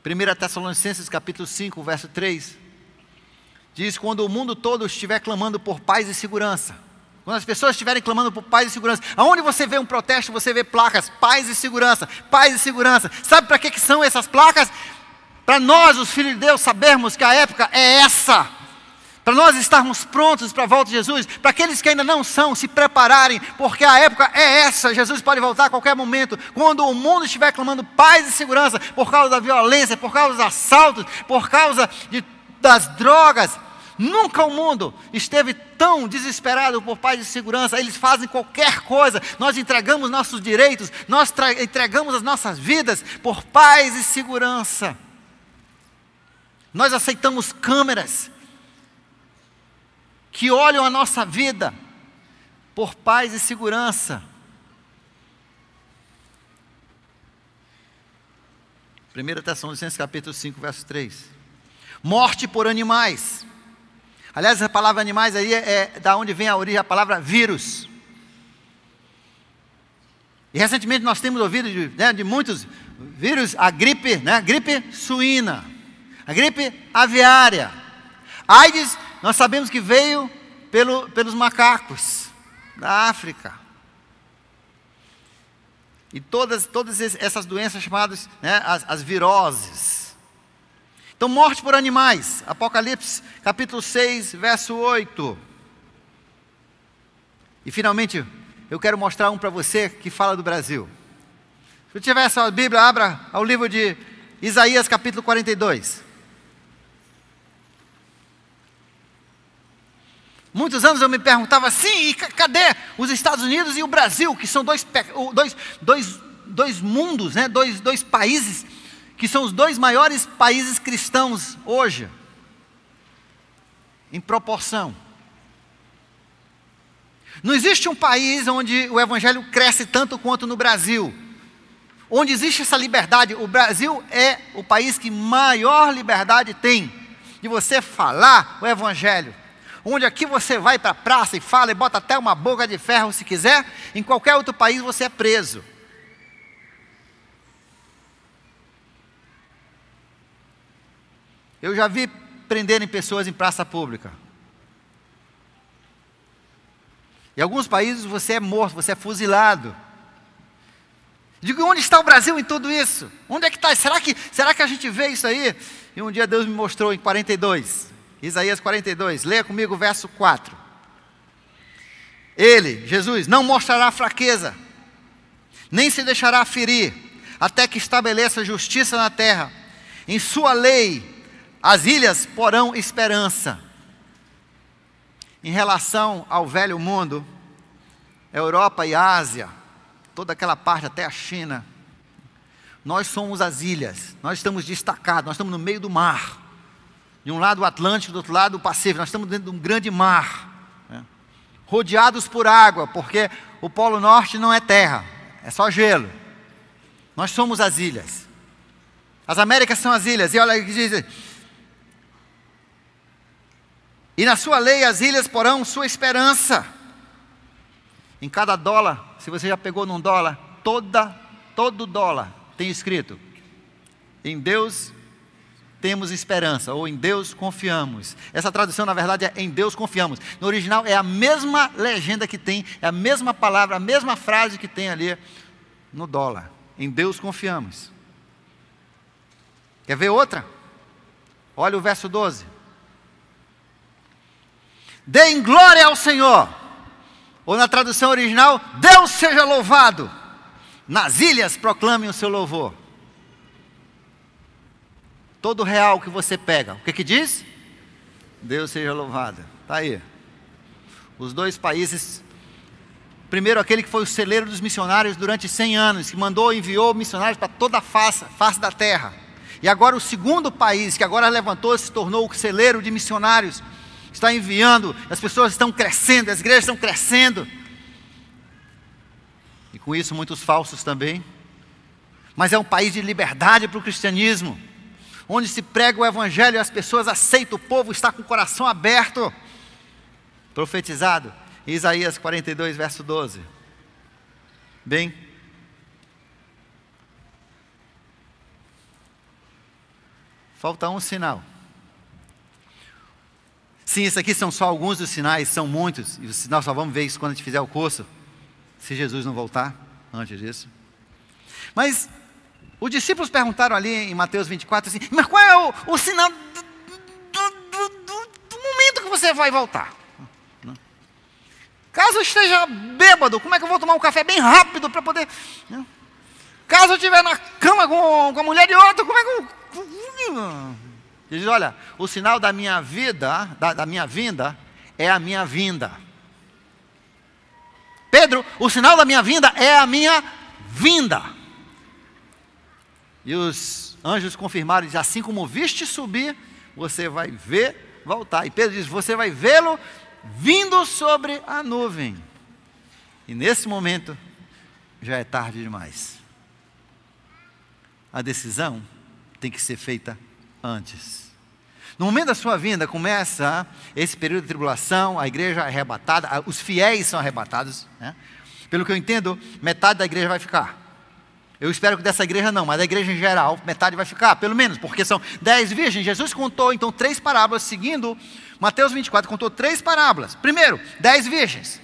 Primeira Tessalonicenses capítulo 5, verso 3. Diz: quando o mundo todo estiver clamando por paz e segurança. Quando as pessoas estiverem clamando por paz e segurança. Aonde você vê um protesto, você vê placas, paz e segurança, paz e segurança. Sabe para que são essas placas? Para nós, os filhos de Deus, sabermos que a época é essa. Para nós estarmos prontos para a volta de Jesus. Para aqueles que ainda não são, se prepararem, porque a época é essa. Jesus pode voltar a qualquer momento. Quando o mundo estiver clamando paz e segurança, por causa da violência, por causa dos assaltos, por causa das drogas. Nunca o mundo esteve tão desesperado por paz e segurança. Eles fazem qualquer coisa. Nós entregamos nossos direitos, nós entregamos as nossas vidas por paz e segurança. Nós aceitamos câmeras que olham a nossa vida por paz e segurança. 1 Tessalonicenses capítulo 5, verso 3. Morte por animais. Aliás, a palavra animais aí é da onde vem a origem a palavra vírus. E recentemente nós temos ouvido de muitos vírus, a gripe, gripe suína, a gripe aviária. AIDS, nós sabemos que veio pelos macacos da África. E todas essas doenças chamadas as viroses. Então, morte por animais. Apocalipse capítulo 6, verso 8. E finalmente, eu quero mostrar um para você que fala do Brasil. Se você tiver a sua Bíblia, abra ao livro de Isaías capítulo 42. Muitos anos eu me perguntava assim, e cadê os Estados Unidos e o Brasil, que são dois mundos, dois países, que são os dois maiores países cristãos hoje, em proporção. Não existe um país onde o evangelho cresce tanto quanto no Brasil, onde existe essa liberdade. O Brasil é o país que maior liberdade tem de você falar o evangelho. Onde aqui você vai para a praça e fala e bota até uma boca de ferro se quiser, em qualquer outro país você é preso. Eu já vi prenderem pessoas em praça pública. Em alguns países você é morto, você é fuzilado. Digo, onde está o Brasil em tudo isso? Onde é que está? Será que a gente vê isso aí? E um dia Deus me mostrou em 42, Isaías 42, leia comigo o verso 4. Ele, Jesus, não mostrará fraqueza, nem se deixará ferir, até que estabeleça justiça na terra. Em sua lei, as ilhas porão esperança. Em relação ao velho mundo, Europa e Ásia, toda aquela parte até a China, nós somos as ilhas, nós estamos destacados, nós estamos no meio do mar. De um lado o Atlântico, do outro lado o Pacífico, nós estamos dentro de um grande mar, rodeados por água, porque o Polo Norte não é terra, é só gelo. Nós somos as ilhas. As Américas são as ilhas, e olha o que diz: e na sua lei as ilhas porão sua esperança. Em cada dólar, se você já pegou num dólar, todo dólar tem escrito: em Deus temos esperança, ou em Deus confiamos. Essa tradução, na verdade, é em Deus confiamos. No original é a mesma legenda que tem, é a mesma palavra, a mesma frase que tem ali no dólar. Em Deus confiamos. Quer ver outra? Olha o verso 12. Deem glória ao Senhor. Ou na tradução original, Deus seja louvado. Nas ilhas proclamem o seu louvor. Todo real que você pega, o que diz? Deus seja louvado. Está aí. Os dois países. Primeiro, aquele que foi o celeiro dos missionários durante 100 anos, que enviou missionários para toda a face da terra. E agora o segundo país, que agora levantou, se tornou o celeiro de missionários, está enviando, as pessoas estão crescendo, as igrejas estão crescendo. E com isso muitos falsos também. Mas é um país de liberdade para o cristianismo, onde se prega o evangelho e as pessoas aceitam, o povo está com o coração aberto. Profetizado em Isaías 42, verso 12. Bem, falta um sinal. Sim, isso aqui são só alguns dos sinais, são muitos, e nós só vamos ver isso quando a gente fizer o curso, se Jesus não voltar antes disso. Mas os discípulos perguntaram ali em Mateus 24 assim: mas qual é o sinal do momento que você vai voltar? Caso eu esteja bêbado, como é que eu vou tomar um café bem rápido para poder... Caso eu estiver na cama com a mulher de outro, como é que eu... Ele diz: olha, o sinal da minha vida, da minha vinda, é a minha vinda. Pedro, o sinal da minha vinda é a minha vinda. E os anjos confirmaram, diz: assim como viste subir, você vai ver voltar. E Pedro diz: você vai vê-lo vindo sobre a nuvem. E nesse momento, já é tarde demais. A decisão tem que ser feita antes. No momento da sua vinda, começa esse período de tribulação, a igreja é arrebatada, os fiéis são arrebatados, né? Pelo que eu entendo, metade da igreja vai ficar. Eu espero que dessa igreja não, mas da igreja em geral, metade vai ficar, pelo menos, porque são 10 virgens. Jesus contou então 3 parábolas, seguindo Mateus 24, contou 3 parábolas. Primeiro, 10 virgens,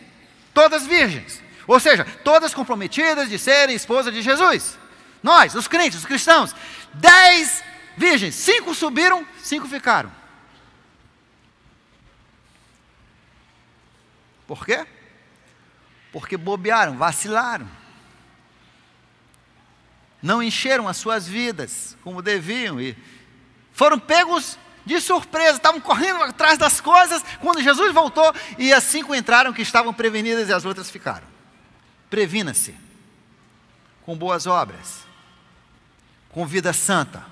todas virgens, ou seja, todas comprometidas de serem esposa de Jesus. Nós, os crentes, os cristãos, 10 virgens, 5 subiram, 5 ficaram. Por quê? Porque bobearam, vacilaram. Não encheram as suas vidas como deviam e foram pegos de surpresa, estavam correndo atrás das coisas quando Jesus voltou, e as 5 entraram que estavam prevenidas e as outras ficaram. Previna-se com boas obras, com vida santa.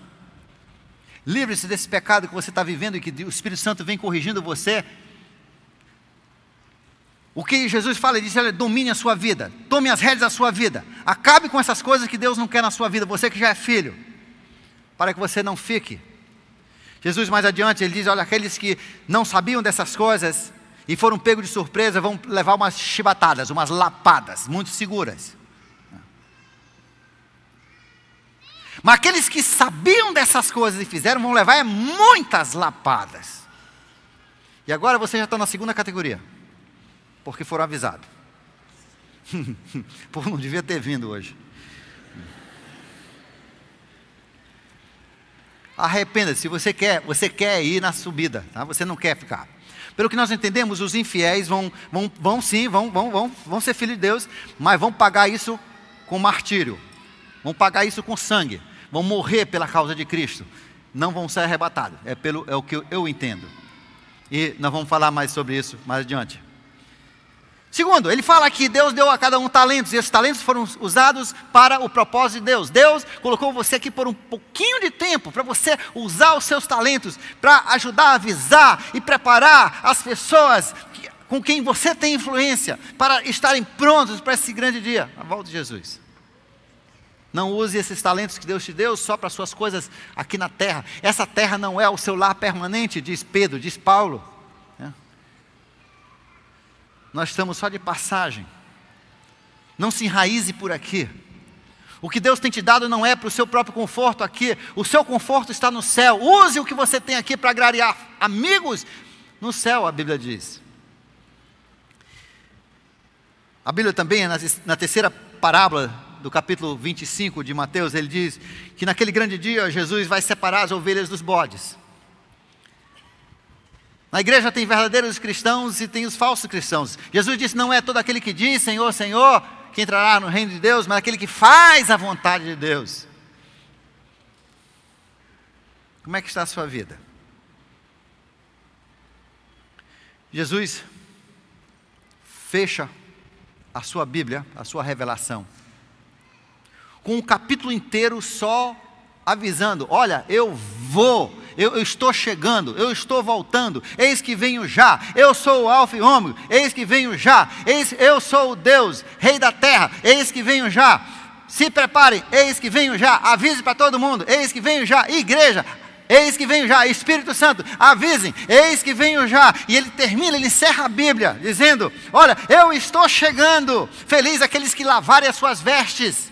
Livre-se desse pecado que você está vivendo e que o Espírito Santo vem corrigindo você. O que Jesus fala, ele diz: olha, domine a sua vida, tome as rédeas da sua vida, acabe com essas coisas que Deus não quer na sua vida, você que já é filho, para que você não fique. Jesus mais adiante, ele diz: olha, aqueles que não sabiam dessas coisas e foram pegos de surpresa, vão levar umas chibatadas, umas lapadas, muito seguras. Mas aqueles que sabiam dessas coisas e fizeram, vão levar muitas lapadas. E agora você já está na segunda categoria, porque foram avisados. O povo não devia ter vindo hoje. Arrependa-se, você quer ir na subida, tá? Você não quer ficar. Pelo que nós entendemos, os infiéis vão ser filhos de Deus, mas vão pagar isso com martírio, vão pagar isso com sangue, vão morrer pela causa de Cristo, não vão ser arrebatados, é o que eu entendo. E nós vamos falar mais sobre isso mais adiante. Segundo, ele fala que Deus deu a cada um talentos, e esses talentos foram usados para o propósito de Deus. Deus colocou você aqui por um pouquinho de tempo, para você usar os seus talentos, para ajudar a avisar e preparar as pessoas com quem você tem influência, para estarem prontos para esse grande dia, a volta de Jesus. Não use esses talentos que Deus te deu só para suas coisas aqui na terra. Essa terra não é o seu lar permanente, diz Pedro, diz Paulo. Nós estamos só de passagem. Não se enraize por aqui. O que Deus tem te dado não é para o seu próprio conforto aqui. O seu conforto está no céu. Use o que você tem aqui para agradar amigos no céu, a Bíblia diz. A Bíblia também, na terceira parábola do capítulo 25 de Mateus, ele diz que naquele grande dia Jesus vai separar as ovelhas dos bodes. Na igreja tem verdadeiros cristãos e tem os falsos cristãos. Jesus disse, não é todo aquele que diz Senhor, Senhor, que entrará no reino de Deus, mas aquele que faz a vontade de Deus. Como é que está a sua vida? Jesus fecha a sua Bíblia, a sua revelação, com um capítulo inteiro só avisando, olha, eu estou chegando, eu estou voltando, eis que venho já, eu sou o Alfa e Ômega, eis que venho já, eu sou o Deus, Rei da terra, eis que venho já, se preparem, eis que venho já, avise para todo mundo, eis que venho já, igreja, eis que venho já, Espírito Santo, avisem, eis que venho já. E ele termina, ele encerra a Bíblia, dizendo, olha, eu estou chegando, feliz aqueles que lavarem as suas vestes,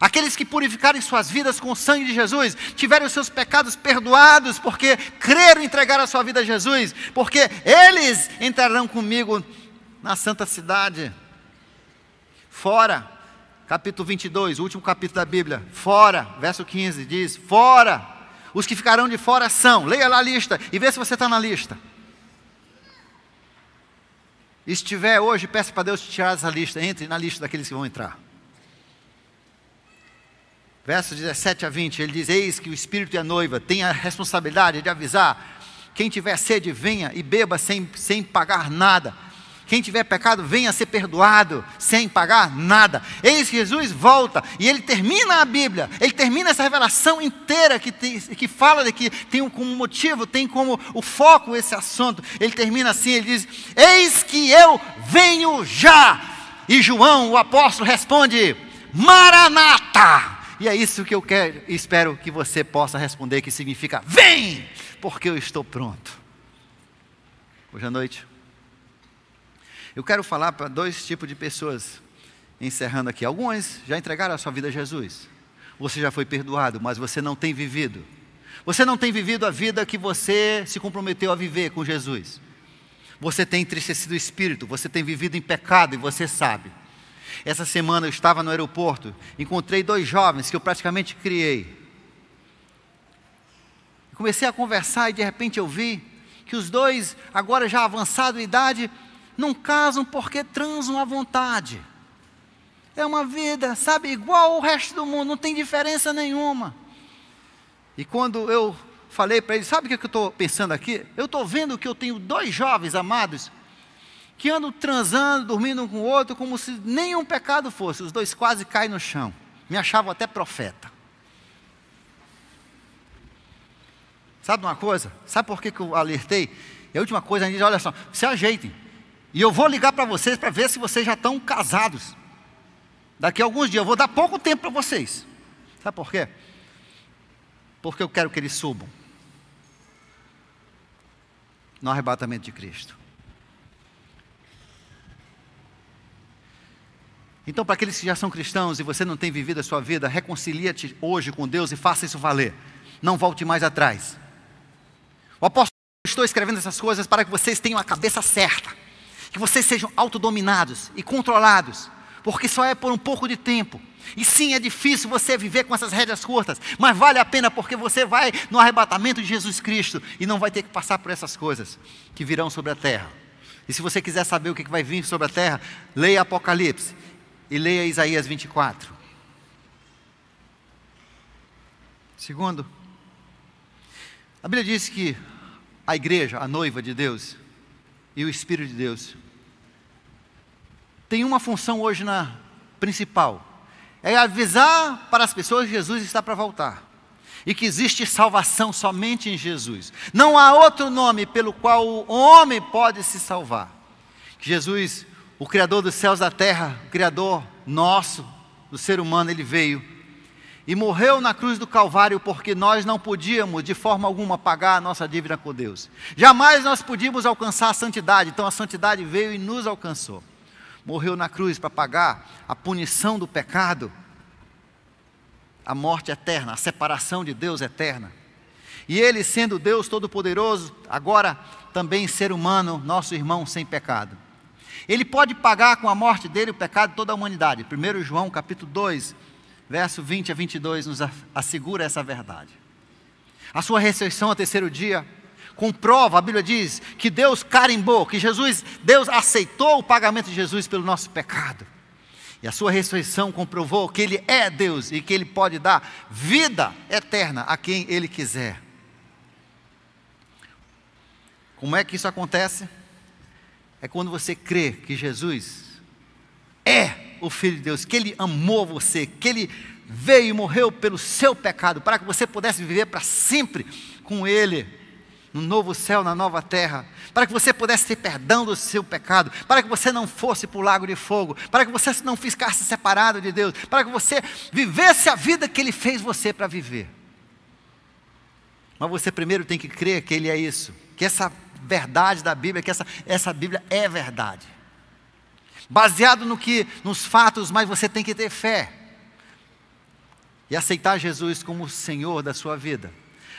aqueles que purificarem suas vidas com o sangue de Jesus, tiverem os seus pecados perdoados, porque creram em entregar a sua vida a Jesus, porque eles entrarão comigo na santa cidade. Fora, capítulo 22, o último capítulo da Bíblia, fora, verso 15, diz, fora. Os que ficarão de fora são, leia lá a lista e vê se você está na lista. E se estiver hoje, peça para Deus te tirar essa lista, entre na lista daqueles que vão entrar. Versos 17 a 20, ele diz, eis que o Espírito e a noiva têm a responsabilidade de avisar, quem tiver sede, venha e beba sem pagar nada. Quem tiver pecado, venha ser perdoado, sem pagar nada. Eis que Jesus volta, e ele termina a Bíblia, ele termina essa revelação inteira, que fala de que tem como motivo, tem como o foco esse assunto. Ele termina assim, ele diz, eis que eu venho já. E João, o apóstolo, responde, Maranata. E é isso que eu quero, espero que você possa responder, que significa, vem, porque eu estou pronto. Hoje à noite, eu quero falar para dois tipos de pessoas, encerrando aqui. Alguns já entregaram a sua vida a Jesus. Você já foi perdoado, mas você não tem vivido. Você não tem vivido a vida que você se comprometeu a viver com Jesus. Você tem entristecido o espírito, você tem vivido em pecado e você sabe. Essa semana eu estava no aeroporto, encontrei dois jovens que eu praticamente criei. Comecei a conversar e de repente eu vi que os dois, agora já avançados em idade, não casam porque transam à vontade. É uma vida, sabe, igual ao resto do mundo, não tem diferença nenhuma. E quando eu falei para eles, sabe o que eu estou pensando aqui? Eu estou vendo que eu tenho dois jovens amados, que andam transando, dormindo um com o outro, como se nenhum pecado fosse. Os dois quase caem no chão. Me achavam até profeta. Sabe uma coisa? Sabe por que eu alertei? E a última coisa, a gente diz, olha só, se ajeitem. E eu vou ligar para vocês para ver se vocês já estão casados. Daqui a alguns dias, eu vou dar pouco tempo para vocês. Sabe por quê? Porque eu quero que eles subam no arrebatamento de Cristo. Então, para aqueles que já são cristãos e você não tem vivido a sua vida, reconcilia-te hoje com Deus e faça isso valer. Não volte mais atrás. O apóstolo, estou escrevendo essas coisas para que vocês tenham a cabeça certa. Que vocês sejam autodominados e controlados, porque só é por um pouco de tempo. E sim, é difícil você viver com essas rédeas curtas, mas vale a pena porque você vai no arrebatamento de Jesus Cristo e não vai ter que passar por essas coisas que virão sobre a terra. E se você quiser saber o que vai vir sobre a terra, leia Apocalipse e leia Isaías 24. Segundo, a Bíblia diz que a igreja, a noiva de Deus e o Espírito de Deus tem uma função hoje principal, é avisar para as pessoas que Jesus está para voltar, e que existe salvação somente em Jesus, não há outro nome pelo qual o homem pode se salvar, que Jesus, o Criador dos céus e da terra, o Criador nosso, do ser humano, Ele veio, e morreu na cruz do Calvário, porque nós não podíamos de forma alguma pagar a nossa dívida com Deus, jamais nós podíamos alcançar a santidade, então a santidade veio e nos alcançou, morreu na cruz para pagar a punição do pecado, a morte eterna, a separação de Deus eterna. E Ele, sendo Deus Todo-Poderoso, agora também ser humano, nosso irmão sem pecado. Ele pode pagar com a morte dele o pecado de toda a humanidade. 1 João capítulo 2, verso 20 a 22 nos assegura essa verdade. A sua ressurreição ao terceiro dia comprova, a Bíblia diz, que Deus carimbou, que Deus aceitou o pagamento de Jesus pelo nosso pecado. E a sua ressurreição comprovou que Ele é Deus e que Ele pode dar vida eterna a quem Ele quiser. Como é que isso acontece? É quando você crê que Jesus é o Filho de Deus, que Ele amou você, que Ele veio e morreu pelo seu pecado, para que você pudesse viver para sempre com Ele, no novo céu, na nova terra, para que você pudesse ter perdão do seu pecado, para que você não fosse para o lago de fogo, para que você não ficasse separado de Deus, para que você vivesse a vida que Ele fez você para viver. Mas você primeiro tem que crer que Ele é isso, que essa verdade da Bíblia, que essa Bíblia é verdade. Baseado nos fatos, mas você tem que ter fé. E aceitar Jesus como o Senhor da sua vida.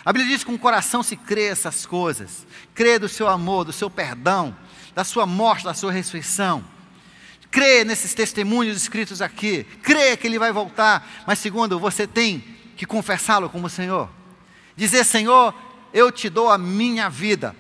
A Bíblia diz que com o coração se crê essas coisas. Crê do seu amor, do seu perdão, da sua morte, da sua ressurreição. Crê nesses testemunhos escritos aqui. Crê que Ele vai voltar. Mas segundo, você tem que confessá-lo como Senhor. Dizer: Senhor, eu te dou a minha vida.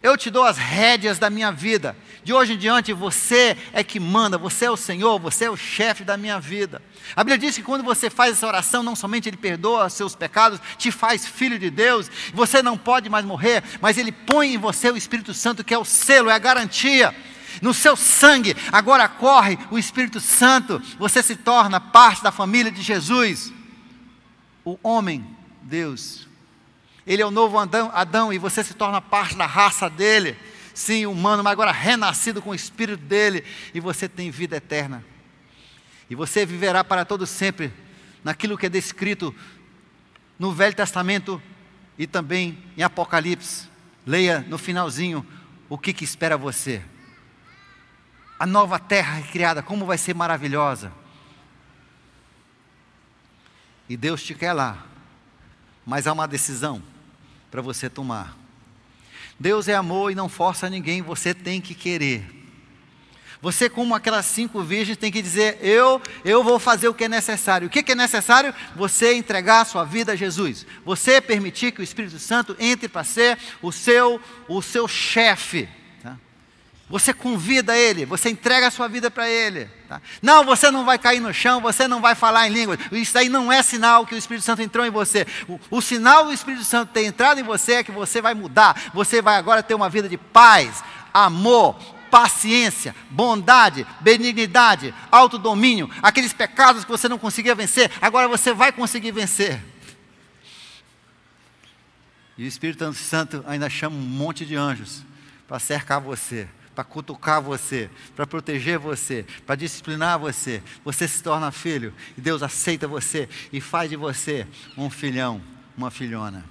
Eu te dou as rédeas da minha vida. De hoje em diante você é que manda, você é o Senhor, você é o chefe da minha vida. A Bíblia diz que quando você faz essa oração, não somente Ele perdoa os seus pecados, te faz filho de Deus, você não pode mais morrer, mas Ele põe em você o Espírito Santo, que é o selo, é a garantia. No seu sangue agora corre o Espírito Santo, você se torna parte da família de Jesus. O homem, Deus, Ele é o novo Adão e você se torna parte da raça dele. Sim, humano, mas agora renascido com o Espírito dele, e você tem vida eterna. E você viverá para todo sempre naquilo que é descrito no Velho Testamento e também em Apocalipse. Leia no finalzinho o que espera você. A nova terra criada, como vai ser maravilhosa. E Deus te quer lá, mas há uma decisão para você tomar. Deus é amor e não força ninguém, você tem que querer. Você, como aquelas 5 virgens, tem que dizer: eu vou fazer o que é necessário. O que é necessário? Você entregar a sua vida a Jesus. Você permitir que o Espírito Santo entre para ser o seu chefe. Tá? Você convida Ele, você entrega a sua vida para Ele. Tá? Não, você não vai cair no chão, você não vai falar em línguas. Isso aí não é sinal que o Espírito Santo entrou em você. O sinal do Espírito Santo ter entrado em você é que você vai mudar. Você vai agora ter uma vida de paz, amor, paciência, bondade, benignidade, autodomínio. Aqueles pecados que você não conseguia vencer, agora você vai conseguir vencer. E o Espírito Santo ainda chama um monte de anjos para cercar você, para cutucar você, para proteger você, para disciplinar você. Você se torna filho e Deus aceita você e faz de você um filhão, uma filhona.